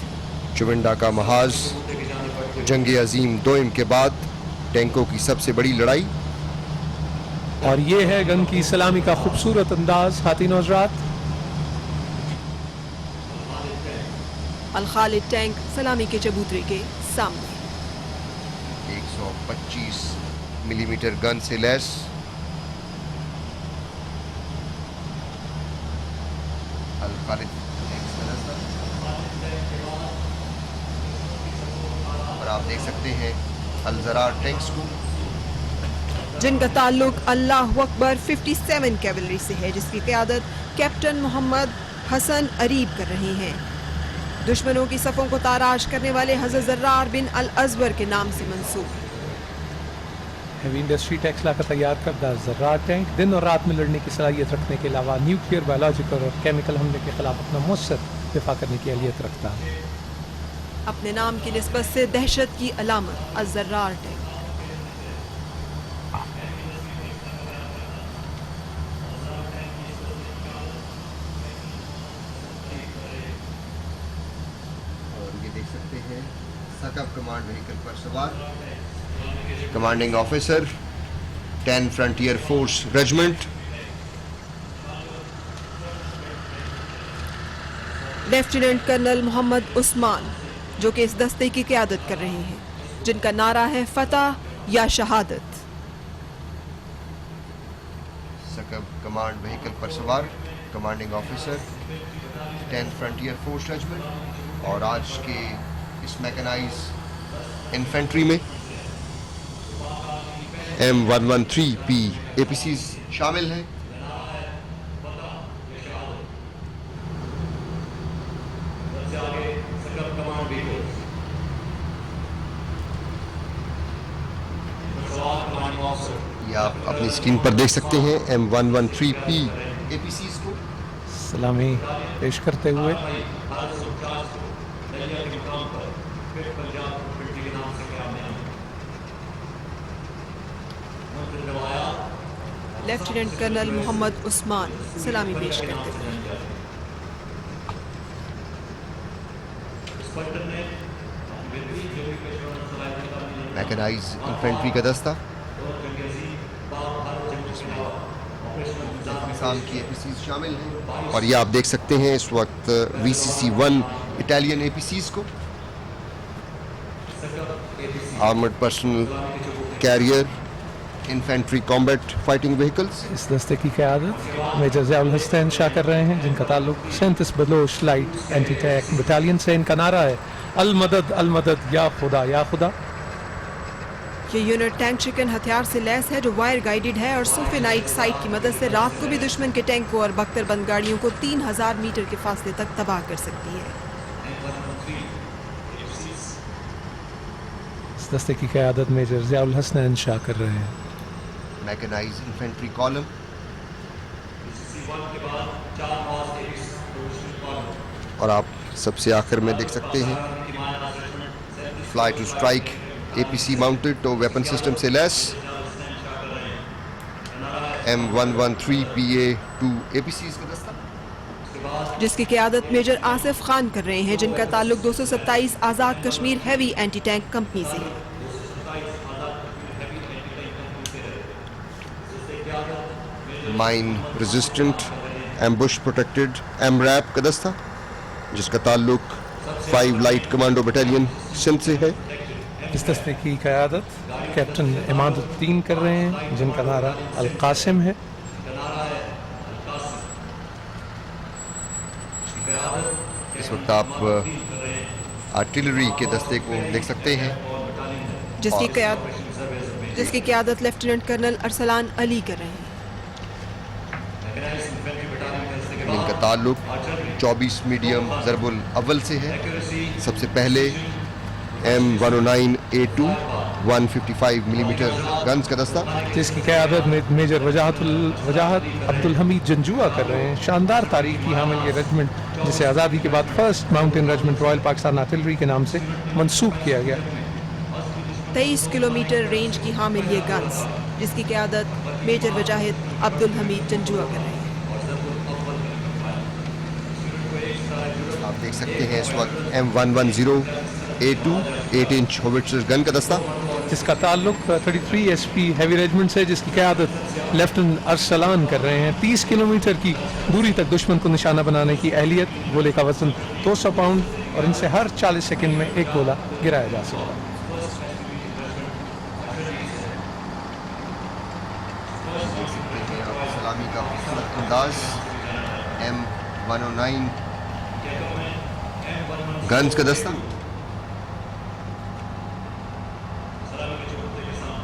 S1: चुविंडा का महाज, जंग अजीम दोइम के बाद टैंकों की सबसे बड़ी लड़ाई।
S2: और ये है गन की सलामी का खूबसूरत अंदाज खातिन और हज़रात।
S3: अल खालिद टैंक सलामी के चबूतरे के सामने।
S1: 125 मिलीमीटर गन से लैस अल खालिद टैंक्स का दस्ता। और आप देख सकते हैं अल ज़रार टैंक्स को,
S3: जिनका ताल्लुक अल्लाह अकबर 57 कैवलरी से है, जिसकी क़यादत कैप्टन मोहम्मद हसन अरीब कर रहे हैं। दुश्मनों की सफ़ों को ताराश करने वाले हज़रत ज़र्रार बिन अल अज़बर के नाम से मंसूब।
S2: हैवी इंडस्ट्री टेक्सला का तैयार करदा ज़र्रार टैंक दिन और रात में लड़ने की सलाहियत रखने के अलावा न्यूक्लियर, बायोलॉजिकल और केमिकल हमले के खिलाफ अपना मुस्तर दिफा करने की अहलियत रखता है।
S3: अपने नाम की निस्बत से दहशत की अलामत अल ज़र्रार टैंक।
S1: और ये देख सकते हैं सकब कमांड व्हीकल पर सवार commanding officer 10 frontier force regiment
S3: lieutenant colonel Mohammad Usman, जो कि इस दस्ते की क़यादत कर रहे हैं, जिनका नारा है फतह या शहादत।
S1: सकब कमांड व्हीकल पर सवार commanding officer 10 frontier force regiment. और आज के इस मैकेनाइज इन्फेंट्री में M113P APCs शामिल हैं। ये आप अपनी स्क्रीन पर देख सकते हैं M113P APCs को।
S2: सलामी पेश करते हुए
S3: लेफ्टिनेंट कर्नल मोहम्मद उस्मान सलामी पेश करते हैं।
S1: मैकेनाइज इन्फेंट्री का दस्ता शाम की APCs शामिल हैं। और ये आप देख सकते हैं इस वक्त VCC-1 इटालियन APCs को। Armoured personnel carrier infantry combat fighting vehicles.
S2: इस दस्ते की क़यादत मेजर ज़ियाउल हसन शाह कर रहे हैं, जिनका ताल्लुक 37 Baloch light anti tank battalion से। इनका नारा है अल मदद या खुदा या खुदा।
S3: ये यूनिट टैंक चिकन हथियार से लैस है, जो वायर गाइडेड है और सोफे नाइट साइट की मदद से रात को भी दुश्मन के टैंकों और बख्तरबंद गाड़ियों को 3000 मीटर के फासले तक तबाह कर सकती है।
S2: इस दस्ते की क़यादत मेजर ज़ियाउल हसन शाह कर रहे हैं।
S1: मैकेनाइज इन्फेंट्री कॉलम और आप सबसे आखिर में देख सकते हैं fly to strike APC mounted tow weapon system से लैस M113PA2 APCs का दस्ता,
S3: जिसकी क़यादत मेजर आसिफ खान कर रहे हैं, जिनका ताल्लुक 227 Azad Kashmir heavy anti tank company से है।
S1: Mine resistant ambush protected MRAP का दस्ता, जिसका ताल्लुक 5 लाइट कमांडो बटालियन सिंध से है।
S2: इस दस्ते की क़यादत कैप्टन इमादुद्दीन कर रहे हैं, जिनका नारा अल कासिम है।
S1: इस वक्त आप आर्टिलरी के दस्ते को देख सकते हैं,
S3: जिसकी क़यादत लेफ्टिनेंट कर्नल अरसलान अली कर रहे हैं।
S1: इनका ताल्लुक 24 मीडियम ज़रबुल अव्वल से है। सबसे पहले M109A2 155 मिलीमीटर गन्स का दस्ता,
S2: जिसकी क़यादत मेजर वजाहत अब्दुल हमीद जंजुआ कर रहे हैं। शानदार तारीख की हामिल ये रेजिमेंट, जिसे आज़ादी के बाद first mountain regiment royal Pakistan artillery के नाम से मंसूब किया गया।
S3: 23 किलोमीटर रेंज की हामिल ये गन्स जिस की क़यादत मेजर वजाहिद अब्दुल हमीद जंजुआ कर रहे हैं।
S1: आप देख सकते हैं इस वक्त M110A2 8-इंच होविट्ज़र गन का दस्ता,
S2: जिसका ताल्लुक 33 SP हैवी रेजिमेंट से, जिसकी क़यादत लेफ्टिनेंट अरसलान कर रहे हैं। 30 किलोमीटर की दूरी तक दुश्मन को निशाना बनाने की अहलियत, गोले का वजन 200 पाउंड और इनसे हर 40 सेकंड में एक गोला गिराया जा सकता है।
S1: सलामी का खूबसूरत अंदाज M109 गन्स का दस्ता,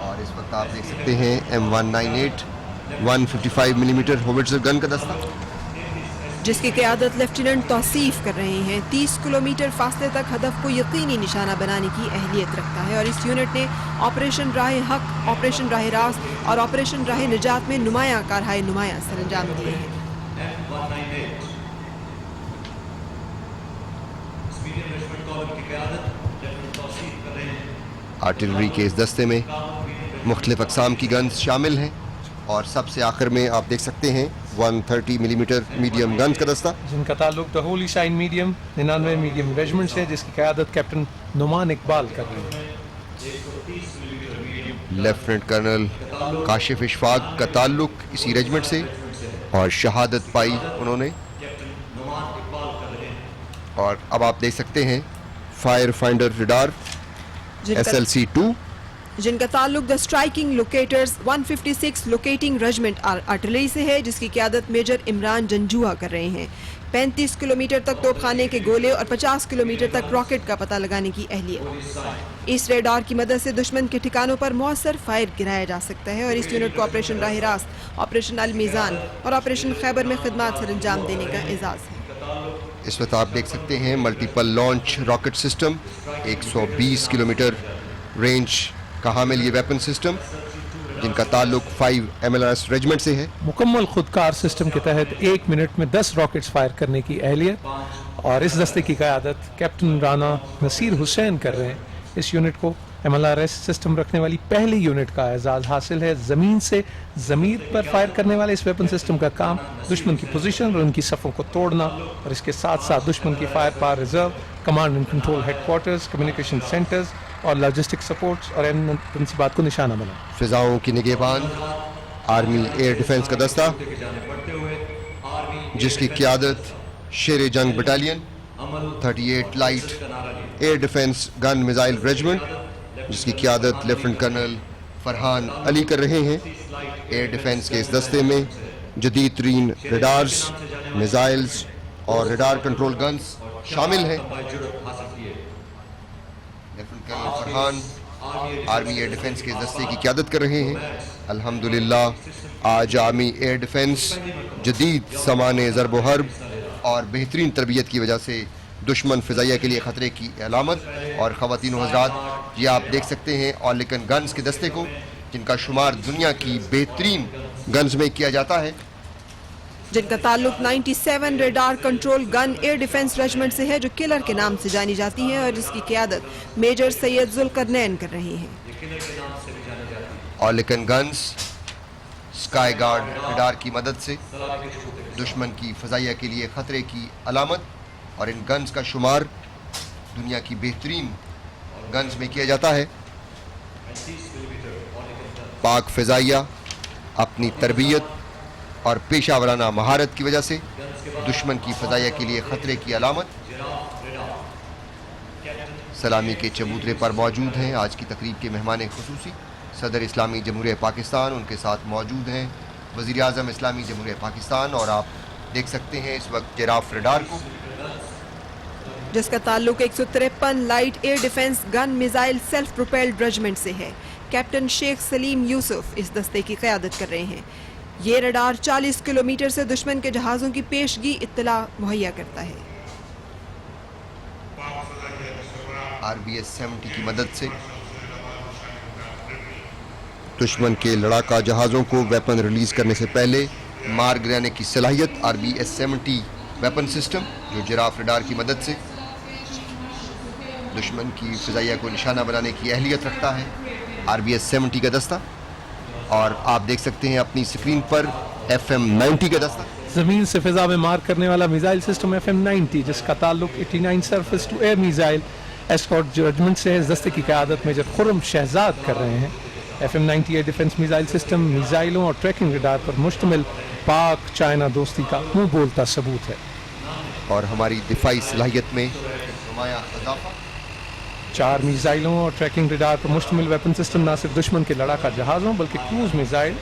S1: और इस वक्त आप देख सकते हैं M198 155 मिलीमीटर होविट्ज़र गन का दस्ता,
S3: जिसकी क़यादत लेफ्टिनेंट तौसीफ कर रहे हैं। 30 किलोमीटर फासले तक हदफ को यकीनी निशाना बनाने की अहलियत रखता है और इस यूनिट ने ऑपरेशन राह हक, ऑपरेशन राह रास्त और ऑपरेशन राह निजात में नुमायां कारहाय नुमायां सरंजाम दिए हैं।
S1: आर्टिलरी के इस दस्ते में मुख्तलिफ अक़साम की गन्स शामिल हैं और सबसे आखिर में आप देख सकते हैं 130 मिलीमीटर मीडियम गन्स का दस्ता,
S2: जिनका ताल्लुक the Holi shine medium 99 medium regiment से, जिसकी क़यादत कैप्टन नुमान इकबाल कर रहे हैं।
S1: लेफ्टिनेंट कर्नल काशिफ इशफाक का ताल्लुक इसी रेजिमेंट से और शहादत पाई उन्होंने। और अब आप देख सकते हैं फायर फाइंडर रडार SLC-2,
S3: जिनका ताल्लुक the striking locators 156 locating regiment artillery से है, जिसकी क़यादत मेजर इमरान जंजुआ कर रहे हैं। 35 किलोमीटर तक तोपखाने के गोले और 50 किलोमीटर तक रॉकेट का पता लगाने की अहलियत। इस रेडार की मदद से दुश्मन के ठिकानों पर मौसर फायर गिराया जा सकता है और इस यूनिट को ऑपरेशन राह रास्त, ऑपरेशन अल मीज़ान और ऑपरेशन खैबर में खिदमत सरंजाम देने का एजाज़ है।
S1: इस वक्त आप देख सकते हैं multiple launch rocket system, 120 kilometre range का हामिल ये वेपन सिस्टम, जिनका ताल्लुक 5 MLRS रेजिमेंट से है।
S2: मुकम्मल खुदकार सिस्टम के तहत 1 मिनट में 10 रॉकेट्स फायर करने की अहलियत और इस दस्ते की क़यादत कैप्टन राना नसीर हुसैन कर रहे हैं। इस यूनिट को MLRS सिस्टम रखने वाली पहली यूनिट का एजाज़ हासिल है। ज़मीन से ज़मीर पर फायर करने वाले इस वेपन सिस्टम का काम दुश्मन की पोजीशन और उनकी सफ़ों को तोड़ना और इसके साथ साथ दुश्मन की fire power reserve, command and control headquarters, communication centres और लॉजिस्टिक सपोर्ट्स और तनसीबात को निशाना बनाना।
S1: फिजाओं की निगहबान आर्मी एयर डिफेंस का दस्ता, जिसकी क़यादत शेर जंग battalion 38 light air defence gun missile regiment, जिसकी क़यादत लेफ्टिनेंट कर्नल फरहान अली कर रहे हैं। एयर डिफेंस के इस दस्ते में जदीद तरीन रडार्स, मिसाइल्स और रडार कंट्रोल गन्स शामिल हैं। Lieutenant colonel Farhan army air defence के इस दस्ते की क़यादत कर रहे हैं। अल्हम्दुलिल्लाह आज आर्मी एयर डिफेंस जदीद सामान ज़रब व हर्ब और बेहतरीन तरबियत की वजह से दुश्मन फ़िज़ाइया के लिए ख़तरे की अलामत। और ख़वातीन व हज़रात, ये आप देख सकते हैं ऑर्लिकन गन्स के दस्ते को, जिनका शुमार दुनिया की बेहतरीन गन्स में किया जाता है,
S3: जिनका ताल्लुक 97 radar control gun air defence regiment से है, जो किलर के नाम से जानी जाती है और जिसकी क़यादत मेजर सैयद जुल्करनैन कर रहे हैं।
S1: ऑर्लिकन गन्स स्काई गार्ड रडार की मदद से दुश्मन की फ़िज़ाइया के लिए ख़तरे की अलामत और इन गन्स का शुमार दुनिया की बेहतरीन गन्स में किया जाता है। पाक फ़िज़ाइया अपनी तरबियत और पेशा वराना महारत की वजह से दुश्मन की फ़िज़ाइया के लिए ख़तरे की अलामत। सलामी के चबूतरे पर मौजूद हैं आज की तकरीब के मेहमान खुसूसी सदर इस्लामी जमहूरिया पाकिस्तान, उनके साथ मौजूद हैं वज़ीर आज़म इस्लामी जमहूरिया पाकिस्तान। और आप देख सकते हैं इस वक्त जिराफ रडार को,
S3: जिसका ताल्लुक 153 light air defence gun missile self propelled regiment से है। कैप्टन शेख सलीम यूसुफ इस दस्ते की क़यादत कर रहे हैं। ये रडार 40 किलोमीटर से दुश्मन के जहाज़ों की पेशगी इत्तला मुहैया करता है।
S1: RBS 70 की मदद से दुश्मन के लड़ाका जहाज़ों को वेपन रिलीज़ करने से पहले मार गिराने की सलाहियत RBS 70 वेपन सिस्टम, जो जिराफ रडार की मदद से दुश्मन की फ़िज़ाइया को निशाना बनाने की अहलियत रखता है। RBS 70 का दस्ता اور آپ دیکھ سکتے ہیں اپنی اسکرین پر FM-90 کا دستہ.
S2: زمین سے فضا میں مار کرنے والا میزائل سسٹم FM-90 جس کا تعلق 89 surface to air missile escort ججمنٹ سے اس دستے کی قیادت میجر خرم شہزاد کر رہے ہیں. FM-90 air defence missile system میزائلوں اور ٹریکنگ ریڈار پر مشتمل پاک چائنا دوستی کا منہ بولتا ثبوت ہے.
S1: اور ہماری دفاعی صلاحیت میں نمایاں اضافہ.
S2: 4 میزائلوں اور ٹریکنگ ریڈار پر مشتمل ویپن سسٹم نہ صرف دشمن کے لڑاکا جہازوں بلکہ کروز میزائل.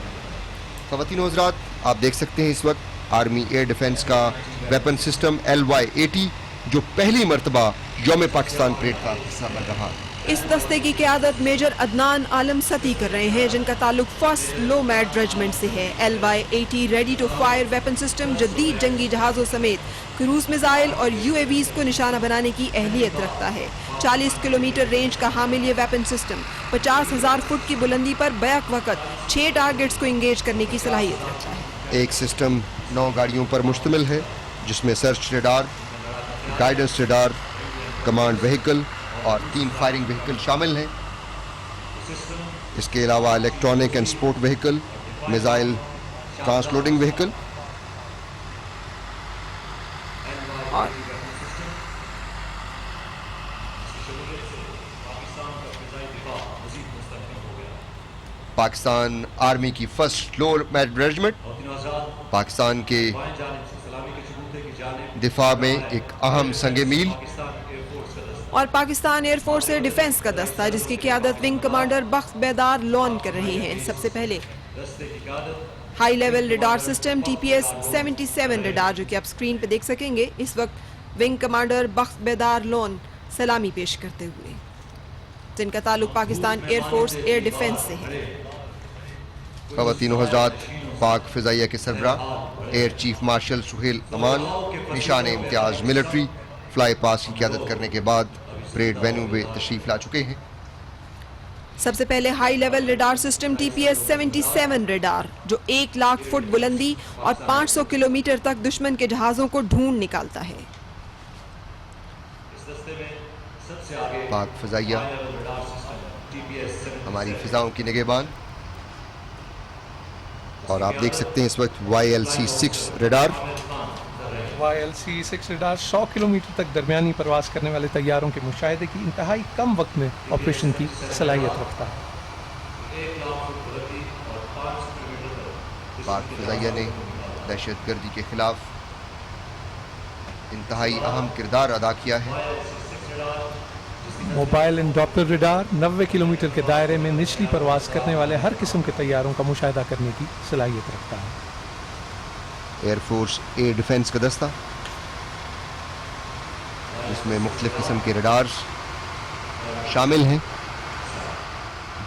S1: خواتین و حضرات آپ دیکھ سکتے ہیں اس وقت آرمی ایئر ڈیفنس کا ویپن سسٹم LY-80 جو پہلی مرتبہ یوم پاکستان پریڈ کا حصہ بن رہا.
S3: اس دستے کی قیادت میجر عدنان عالم ستی کر رہے ہیں جن کا تعلق فرسٹ لو میڈ ریجمنٹ سے ہے. LY-80 ready to fire weapon system جدید جنگی جہازوں سمیت کروز میزائل اور UAVs کو نشانہ بنانے کی اہلیت رکھتا ہے. 40 کلومیٹر رینج کا حامل یہ ویپن سسٹم 50,000 فٹ کی بلندی پر بیک وقت 6 ٹارگٹس کو انگیج کرنے کی صلاحیت رکھتا ہے.
S1: ایک سسٹم 9 گاڑیوں پر مشتمل ہے جس میں search radar, guidance radar, command vehicle اور 3 فائرنگ وہیکل شامل ہیں. اس کے علاوہ electronic and support vehicle, missile transloading vehicle.
S3: اور
S1: پاکستان آرمی کی first LOMAD regiment Pakistan کے دفاع میں ایک اہم سنگ میل.
S3: اور Pakistan air force air defence کا دستہ جس کی قیادت ونگ کمانڈر بخت بیدار لون کر رہے ہیں. سب سے پہلے high level radar system TPS-77 radar جو کہ آپ سکرین پہ دیکھ سکیں گے. اس وقت ونگ کمانڈر بخت بیدار لون سلامی پیش کرتے ہوئے جن کا تعلق Pakistan air force air defence سے ہے.
S1: خواتین و حضرات پاک فضائیہ کے سربراہ ایئر چیف مارشل سہیل امان نشان امتیاز ملٹری فلائی پاس کی قیادت کرنے کے بعد پریڈ وینیو میں تشریف لا چکے ہیں.
S3: سب سے پہلے high level radar system TPS-77 radar جو 1,00,000 فٹ بلندی اور 500 کلومیٹر تک دشمن کے جہازوں کو ڈھونڈ نکالتا ہے.
S1: پاک فضائیہ ہماری فضاؤں کی نگہبان. اور آپ دیکھ سکتے ہیں اس وقت YLC-6 radar.
S2: YLC-6 radar 100 kilometre تک درمیانی پرواز کرنے والے طیاروں کے مشاہدے کی انتہائی کم وقت میں آپریشن کی صلاحیت رکھتا ہے.
S1: پاک فضائیہ نے دہشت گردی کے خلاف انتہائی اہم کردار ادا کیا ہے.
S2: Mobile and Doppler radar 90 kilometre کے دائرے میں نچلی پرواز کرنے والے ہر قسم کے طیاروں کا مشاہدہ کرنے کی صلاحیت رکھتا ہے.
S1: ایئر فورس ایئر ڈیفنس کا دستہ جس میں مختلف قسم کے ریڈارز شامل ہیں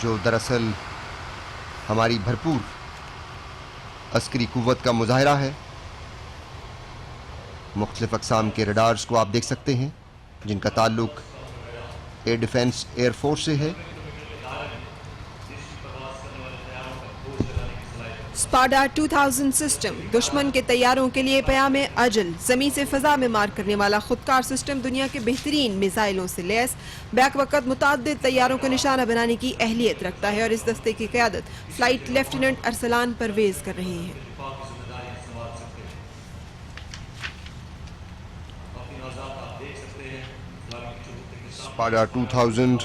S1: جو دراصل ہماری بھرپور عسکری قوت کا مظاہرہ ہے. مختلف اقسام کے ریڈارز کو آپ دیکھ سکتے ہیں جن کا تعلق ایئر ڈیفنس ایئر فورس سے ہے.
S3: اسپاڈا 2000 سسٹم دشمن کے طیاروں کے لیے پیام اجل زمین سے فضا میں مار کرنے والا خودکار سسٹم دنیا کے بہترین میزائلوں سے لیس بیک وقت متعدد طیاروں کو نشانہ بنانے کی اہلیت رکھتا ہے. اور اس دستے کی قیادت فلائٹ لیفٹیننٹ ارسلان پرویز کر رہے ہیں.
S1: اسپاڈا 2000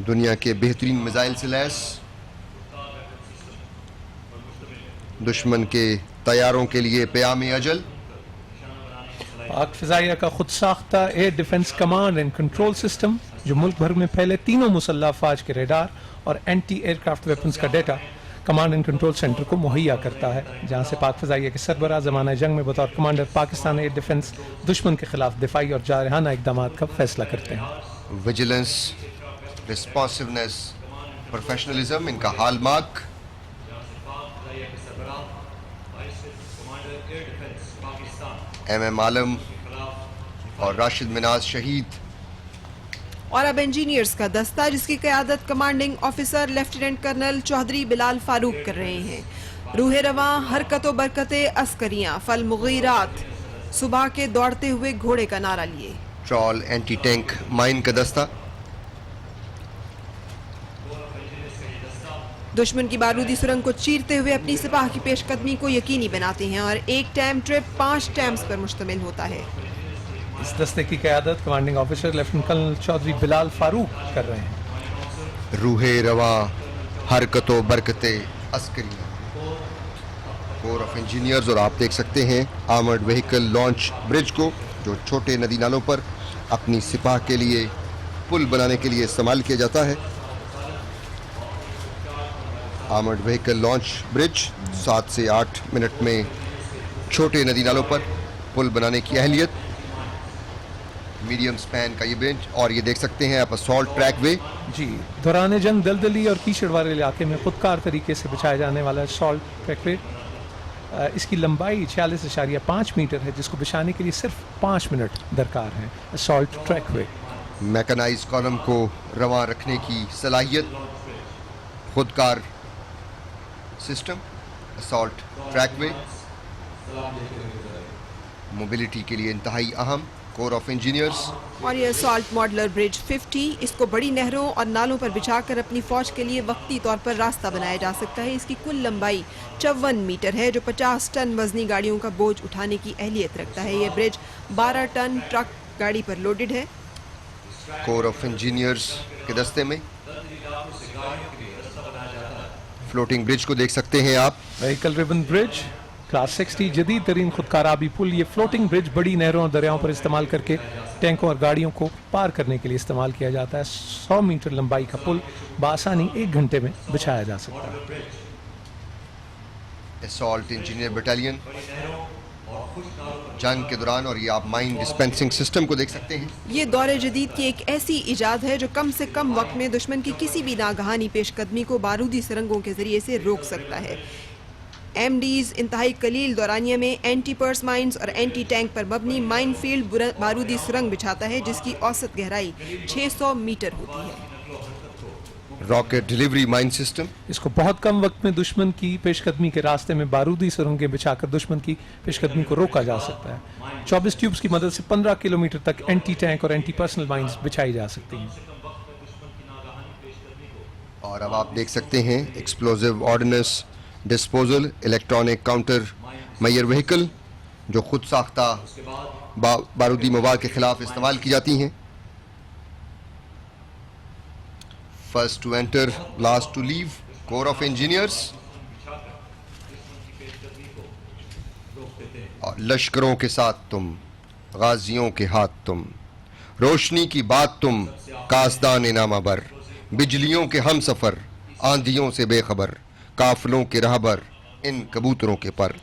S1: دنیا کے بہترین میزائل سے لیس دشمن کے طیاروں کے لیے پیام اجل.
S2: پاک فضائیہ کا خود ساختہ air defence command and control system جو ملک بھر میں پھیلے تینوں مسلح افواج کے ریڈار اور اینٹی ایئر کرافٹ ویپنز کا data command and control centre کو مہیا کرتا ہے جہاں سے پاک فضائیہ کے سربراہ زمانہ جنگ میں بطور کمانڈر پاکستان ایئر ڈیفنس دشمن کے خلاف دفاعی اور جارحانہ اقدامات کا فیصلہ کرتے ہیں.
S1: ویجیلنس، ریسپانسونیس، پروفیشنلزم ان کا ہال مارک. MM عالم اور راشد مناز شہید.
S3: اور اب انجینئرز کا دستہ جس کی قیادت commanding officer lieutenant colonel Chaudhry Bilal Farooq کر رہے ہیں. روح رواں حرکت و برکت عسکریاں فالمغیرات صبح کے دوڑتے ہوئے گھوڑے کا نعرہ لیے.
S1: ٹرال اینٹی ٹینک مائن کا دستہ
S3: दुश्मन की बारूदी सुरंग को चीरते हुए अपनी सिपाह की पेशकदमी को यकीनी बनाते हैं और एक टैम ट्रिप 5 टैम्स पर मुश्तमिल होता है।
S2: इस दस्ते की क़यादत commanding officer lieutenant colonel Chaudhry Bilal Farooq कर रहे हैं।
S1: रूहे रवा हरकतो बरकते अस्करी कोर ऑफ इंजीनियर्स, और आप देख सकते हैं आर्मर्ड व्हीकल लॉन्च ब्रिज को, जो छोटे नदी नालों पर अपनी सिपाह के लिए पुल बनाने के लिए इस्तेमाल किया जाता है। आर्मर्ड व्हीकल लॉन्च ब्रिज 7 से 8 मिनट में छोटे नदी नालों पर पुल बनाने की अहलियत, मीडियम स्पैन का ये ब्रिज, और ये देख सकते हैं आप असॉल्ट ट्रैक वे।
S2: जी, दौरान जंग दलदली और कीचड़ वाले इलाके में खुदकार तरीके से बिछाया जाने वाला सॉल्ट ट्रैक वे, इसकी लंबाई 46.5 मीटर है, जिसको बिछाने के लिए सिर्फ 5 मिनट दरकार है। असॉल्ट ट्रैक वे
S1: मैकेनाइज कॉलम को रवां रखने की सलाहियत, खुदकार सिस्टम, असॉल्ट ट्रैक वे मोबिलिटी के लिए इंतहाई अहम। कोर ऑफ इंजीनियर्स
S3: और ये असॉल्ट मॉडलर ब्रिज 50 इसको बड़ी नहरों और नालों पर बिछाकर अपनी फौज के लिए वक्ती तौर पर रास्ता बनाया जा सकता है। इसकी कुल लंबाई 54 मीटर है, जो 50 टन वजनी गाड़ियों का बोझ उठाने की अहलियत रखता है। ये ब्रिज 12 टन ट्रक गाड़ी पर लोडेड है।
S1: कोर ऑफ इंजीनियर्स के दस्ते में फ्लोटिंग ब्रिज को देख सकते हैं आप।
S2: व्हीकल रिबन ब्रिज क्लास 60 जदीद तरीन खुदकार आबी पुल। ये फ्लोटिंग ब्रिज बड़ी नहरों और दरियाओं पर इस्तेमाल करके टैंकों और गाड़ियों को पार करने के लिए इस्तेमाल किया जाता है। 100 मीटर लंबाई का पुल बआसानी 1 घंटे में बिछाया जा सकता है।
S1: असॉल्ट इंजीनियर बटालियन जंग के दौरान, और ये आप माइन डिस्पेंसिंग सिस्टम को देख सकते हैं।
S3: ये दौरे जदीद की एक ऐसी इजाद है जो कम से कम वक्त में दुश्मन की किसी भी नागहानी पेशकदमी को बारूदी सुरंगों के जरिए से रोक सकता है। एमडीज इंतहाई कलील दौरानिया में एंटी पर्स माइंस और एंटी टैंक पर मबनी माइन फील्ड बारूदी सुरंग बिछाता है, जिसकी औसत गहराई 600 मीटर होती है।
S1: रॉकेट डिलीवरी माइन सिस्टम,
S2: इसको बहुत कम वक्त में दुश्मन की पेशकदमी के रास्ते में बारूदी सुरंगें बिछाकर दुश्मन की पेशकदमी को रोका जा सकता है। 24 ट्यूब्स की मदद से 15 किलोमीटर तक एंटी टैंक और एंटी पर्सनल माइंस बिछाई जा सकती हैं।
S1: और अब आप देख सकते हैं explosive ordnance disposal electronic counter measure vehicle, जो खुद साख्ता बारूदी मवाद के खिलाफ इस्तेमाल की जाती हैं। First to enter last to leave, corps of engineers. और लश्करों के साथ तुम, गाजियों के हाथ तुम, रोशनी की बात तुम, कासदान नामा बर, बिजलियों के हम सफर, आंधियों से बेखबर, काफलों के राहबर, इन कबूतरों के पर।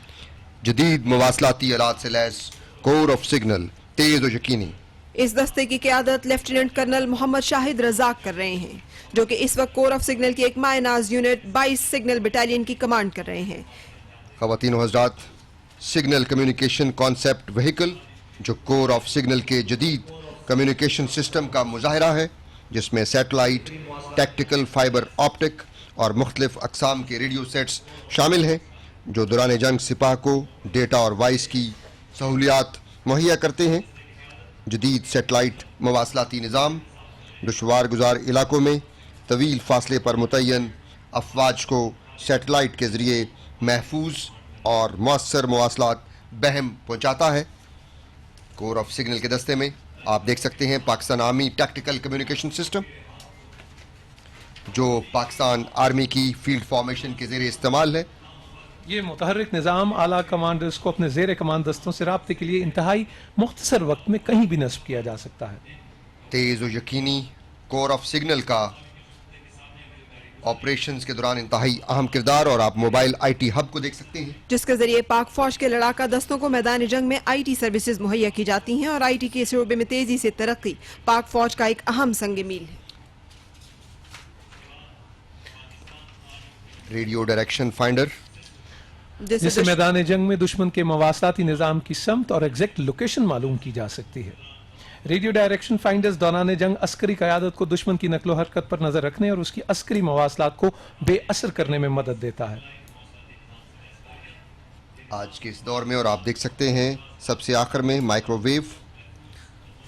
S1: जदीद मवासलाती आलात से लैस कोर ऑफ सिग्नल तेज और यकीनी।
S3: इस दस्ते की क़यादत लेफ्टिनेंट कर्नल मोहम्मद शाहिद रजाक कर रहे हैं, जो कि इस वक्त कोर ऑफ सिग्नल की एक मायनाज यूनिट 22 सिग्नल बटालियन की कमांड कर रहे हैं।
S1: ख़वातीन और हज़रात, सिग्नल कम्युनिकेशन कॉन्सेप्ट व्हीकल, जो कोर ऑफ सिग्नल के जदीद कम्युनिकेशन सिस्टम का मुजाहरा है, जिसमें सैटेलाइट, टैक्टिकल फाइबर ऑप्टिक और मुख्तलिफ अक़साम के रेडियो सेट्स शामिल हैं, जो दौरान जंग सिपाह को डेटा और वॉइस की सहूलियात मुहैया करते हैं। जदीद सेटेलाइट मवासलाती निज़ाम दुश्वार गुजार इलाकों में तवील फासले पर मुतय्यन अफवाज को सेटेलाइट के ज़रिए महफूज और मौसर मवासलात बहम पहुँचाता है। कोर ऑफ सिग्नल के दस्ते में आप देख सकते हैं Pakistan army tactical communication system, जो पाकिस्तान आर्मी की फील्ड फॉर्मेशन के ज़रिए इस्तेमाल है।
S2: ये मुतहर्रिक निज़ाम आला कमांडर्स को अपने ज़ेर कमान दस्तों से राब्ते के लिए इंतहाई मुख्तसर वक्त में कहीं भी नस्ब किया जा सकता है।
S1: तेज़ और यकीनी कोर ऑफ सिग्नल का ऑपरेशंस के दौरान इंतहाई अहम किरदार, और आप मोबाइल IT हब को देख सकते हैं,
S3: जिसके जरिए पाक फौज के लड़ाका दस्तों को मैदान जंग में IT सर्विसेज मुहैया की जाती हैं, और IT के शोबे में तेजी से तरक्की पाक फौज का एक अहम संग मील है।
S1: रेडियो डायरेक्शन फाइंडर,
S2: जिससे मैदान जंग में दुश्मन के मवासलाती निज़ाम की समत और एग्जैक्ट लोकेशन मालूम की जा सकती है। रेडियो डायरेक्शन फाइंडर्स दौरान जंग अस्करी क़यादत को दुश्मन की नकलो हरकत पर नजर रखने और उसकी अस्करी मवासलात को बेअसर करने में मदद देता है।
S1: आज के इस दौर में, और आप देख सकते हैं सबसे आखिर में माइक्रोवेव,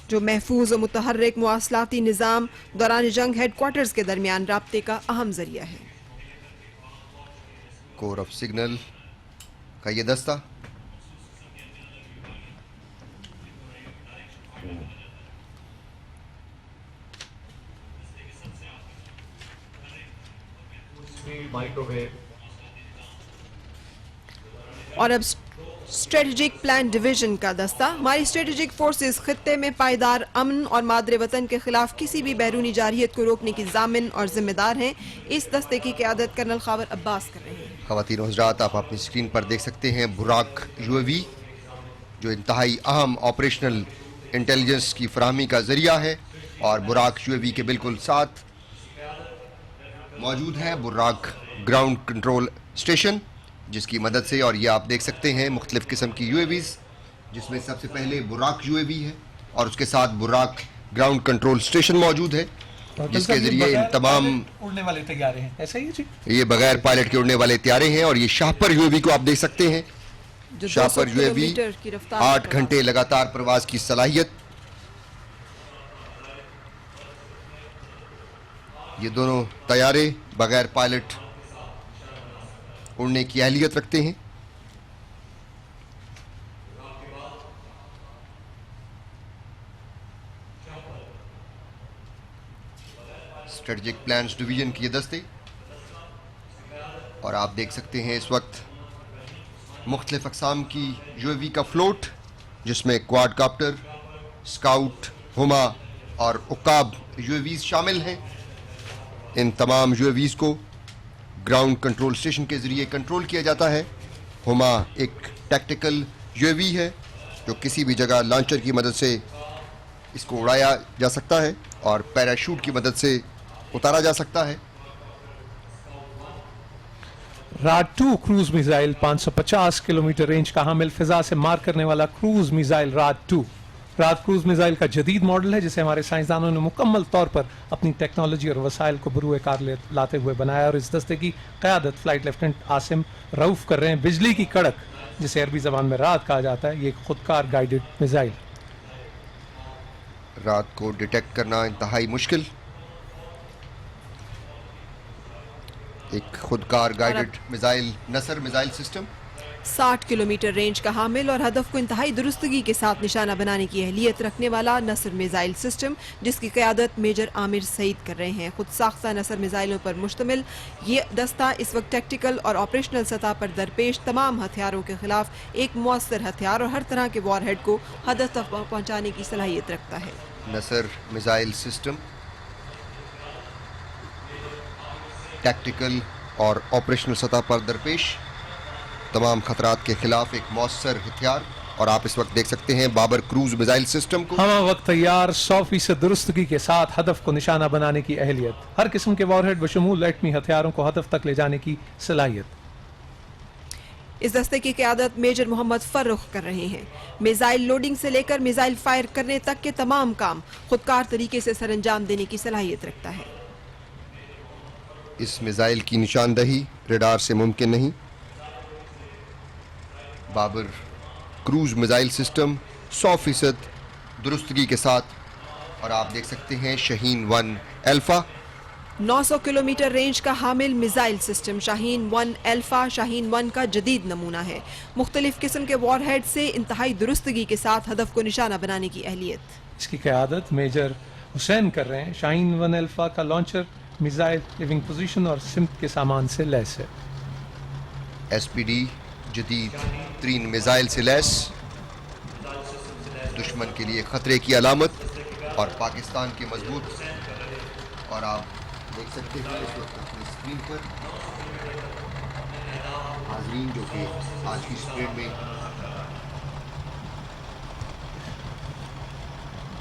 S3: जो महफूज और मुतहर्रिक मवासलाती निज़ाम दौरान जंग हेडक्वार्टर्स के दरमियान राब्ते का अहम जरिया है।
S1: कोर ऑफ सिग्नल का ये दस्ता
S5: स्पीड माइक्रोवेव
S3: और अब स्ट्रेटेजिक प्लान डिवीजन का दस्ता। हमारी स्ट्रेटेजिक फोर्सेस खित्ते में पायदार अमन और मादरे वतन के खिलाफ किसी भी बैरूनी जारहियत को रोकने की जामिन और जिम्मेदार हैं। इस दस्ते की क़यादत कर्नल खावर अब्बास कर रहे हैं।
S1: ख़वातीन और हज़रात, आप अपनी स्क्रीन पर देख सकते हैं बुराक यूएवी, जो इंतहाई अहम ऑपरेशनल इंटेलिजेंस की फराहमी का ज़रिया है। और बुराक यूएवी के बिल्कुल साथ मौजूद है बुराक ग्राउंड कंट्रोल स्टेशन, जिसकी मदद से, और ये आप देख सकते हैं मुख्तलिफ़ किस्म की यूएवीज़, जिसमें सबसे पहले बुराक यूएवी है और उसके साथ बुराक ग्राउंड कंट्रोल स्टेशन मौजूद है, जिसके ज़रिए इन तमाम
S2: उड़ने वाले तैयारे हैं। ऐसा ही है जी।
S1: ये बगैर पायलट के उड़ने वाले त्यारे हैं। और ये शाहपर यूएवी को आप देख सकते हैं,
S3: जो
S1: शाहपर
S3: 200
S1: यूएवी
S3: किलोमीटर की रफ्तार
S1: 8 घंटे लगातार प्रवास की सलाहियत। ये दोनों तैयारे बगैर पायलट उड़ने की अहलियत रखते हैं। स्ट्रेटेजिक प्लान्स डिवीजन के ये दस्ते, और आप देख सकते हैं इस वक्त मुख्तलिफ अक़साम की यूएवी का फ्लोट, जिसमें क्वाडकाप्टर, स्काउट, हुमा और उकाब यूएवीज़ शामिल हैं। इन तमाम यूएवीज़ को ग्राउंड कंट्रोल स्टेशन के ज़रिए कंट्रोल किया जाता है। हुमा एक टैक्टिकल यूएवी है जो किसी भी जगह लॉन्चर की मदद से इसको उड़ाया जा सकता है और पैराशूट की मदद से उतारा जा सकता है।
S2: Raad 2 cruise missile 550 kilometre range का हामिल फिजा से मार करने वाला cruise missile Raad 2 Raad cruise missile का जदीद मॉडल है, जिसे हमारे साइंसदानों ने मुकम्मल तौर पर अपनी टेक्नोलॉजी और वसाइल को बरूए कार लाते हुए बनाया। और इस दस्ते की क़यादत फ्लाइट लेफ्टिनेंट आसिम रऊफ कर रहे हैं। बिजली की कड़क, जिसे अरबी ज़बान में राद कहा जाता है, ये एक खुदकार गाइडेड मिसाइल।
S1: रात को डिटेक्ट करना इंतहाई मुश्किल, एक खुदकार गाइडेड मिसाइल नसर मिसाइल सिस्टम
S3: 60 किलोमीटर रेंज का हामिल और हदफ को इंतहाई दुरुस्तगी के साथ निशाना बनाने की अहलियत रखने वाला नसर मिसाइल सिस्टम, जिसकी क़यादत मेजर आमिर सईद कर रहे हैं। खुद साख्ता नसर मिसाइलों पर मुश्तमिल ये दस्ता इस वक्त टैक्टिकल और ऑपरेशनल सतह पर दरपेश तमाम हथियारों के खिलाफ एक मौसर हथियार और हर तरह के वॉरहेड को हदफ तक पहुँचाने की सलाहियत रखता है।
S1: नसर मिसाइल सिस्टम टैक्टिकल और ऑपरेशनल सतह पर दरपेश तमाम खतरात के खिलाफ एक मौसर हथियार। और आप इस वक्त देख सकते हैं बाबर क्रूज मिसाइल सिस्टम को
S2: हमा वक्त तैयार 100% दुरुस्तगी के साथ हदफ को निशाना बनाने की अहलियत, हर किस्म के वॉरहेड बशमूल एटमी हथियारों को हदफ तक ले जाने की सलाहियत।
S3: इस दस्ते की क़यादत मेजर मोहम्मद फर्रुख कर रहे हैं। मिसाइल लोडिंग से लेकर मिसाइल फायर करने तक के तमाम काम खुदकार तरीके से सरअंजाम देने की सलाहियत रखता है।
S1: इस मिसाइल की निशानदही रडार से मुमकिन नहीं। बाबर क्रूज मिसाइल सिस्टम 100% दुरुस्तगी के साथ, और आप देख सकते हैं शाहीन 1 अल्फा
S3: 900 किलोमीटर रेंज का हामिल missile system Shaheen 1 alpha Shaheen 1 का जदीद नमूना है। मुख्तलिफ किस्म के वॉरहेड से इंतहाई दुरुस्तगी के साथ हदफ को निशाना बनाने की अहलियत।
S2: इसकी क़यादत मेजर हुसैन कर रहे हैं। शाहीन 1 अल्फा का लॉन्चर मिसाइल लिविंग पोजीशन और सिमत के सामान से लैस है।
S1: एसपीडी जदीद तरीन मिसाइल से लैस, दुश्मन के लिए खतरे की अलामत और पाकिस्तान के मजबूत। और आप देख सकते हैं इस वक्त अपनी स्क्रीन पर हाज़रीन जो कि आज की स्क्रीन में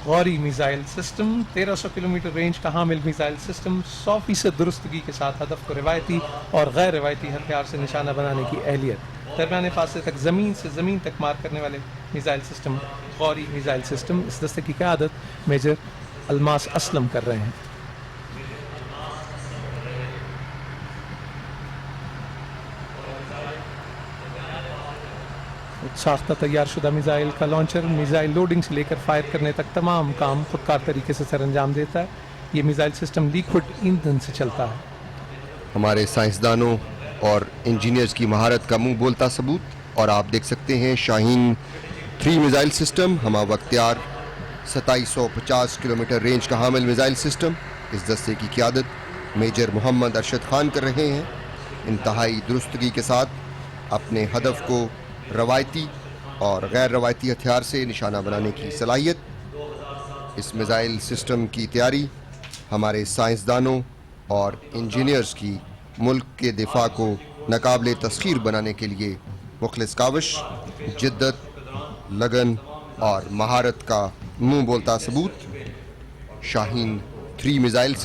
S2: Gauri missile system 1300 kilometre range का हामिल मिसाइल सिस्टम 100% दुरुस्तगी के साथ हदफ को रिवायती और गैर रिवायती हथियार से निशाना बनाने की अहलियत, दरमियाने फासले तक ज़मीन से ज़मीन तक मार करने वाले missile system Gauri missile system. इस दस्ते की क़यादत मेजर अलमास असलम कर रहे हैं। साख्ता तैयार शुदा मिसाइल का लॉन्चर मिसाइल लोडिंग से लेकर फायर करने तक तमाम काम खुदकार तरीके से सरअंजाम देता है। ये मिसाइल सिस्टम लिक्विड ईंधन से चलता है।
S1: हमारे साइंसदानों और इंजीनियर्स की महारत का मुंह बोलता सबूत। और आप देख सकते हैं शाहीन 3 मिसाइल सिस्टम, हमा बख्तियार 2750 किलोमीटर रेंज का हामिल मिसाइल सिस्टम। इस दस्ते की क़यादत मेजर मोहम्मद अरशद खान कर रहे हैं, इंतहाई दुरुस्तगी के साथ अपने हदफ को रवायती और गैर रवायती हथियार से निशाना बनाने की सलाहियत। इस मिसाइल सिस्टम की तैयारी हमारे साइंसदानों और इंजीनियर्स की मुल्क के दिफा को नाकाबिले तस्खीर बनाने के लिए मुखलिस काविश, जिद्दत, लगन और महारत का मुंह बोलता सबूत। शाहीन 3 मिसाइल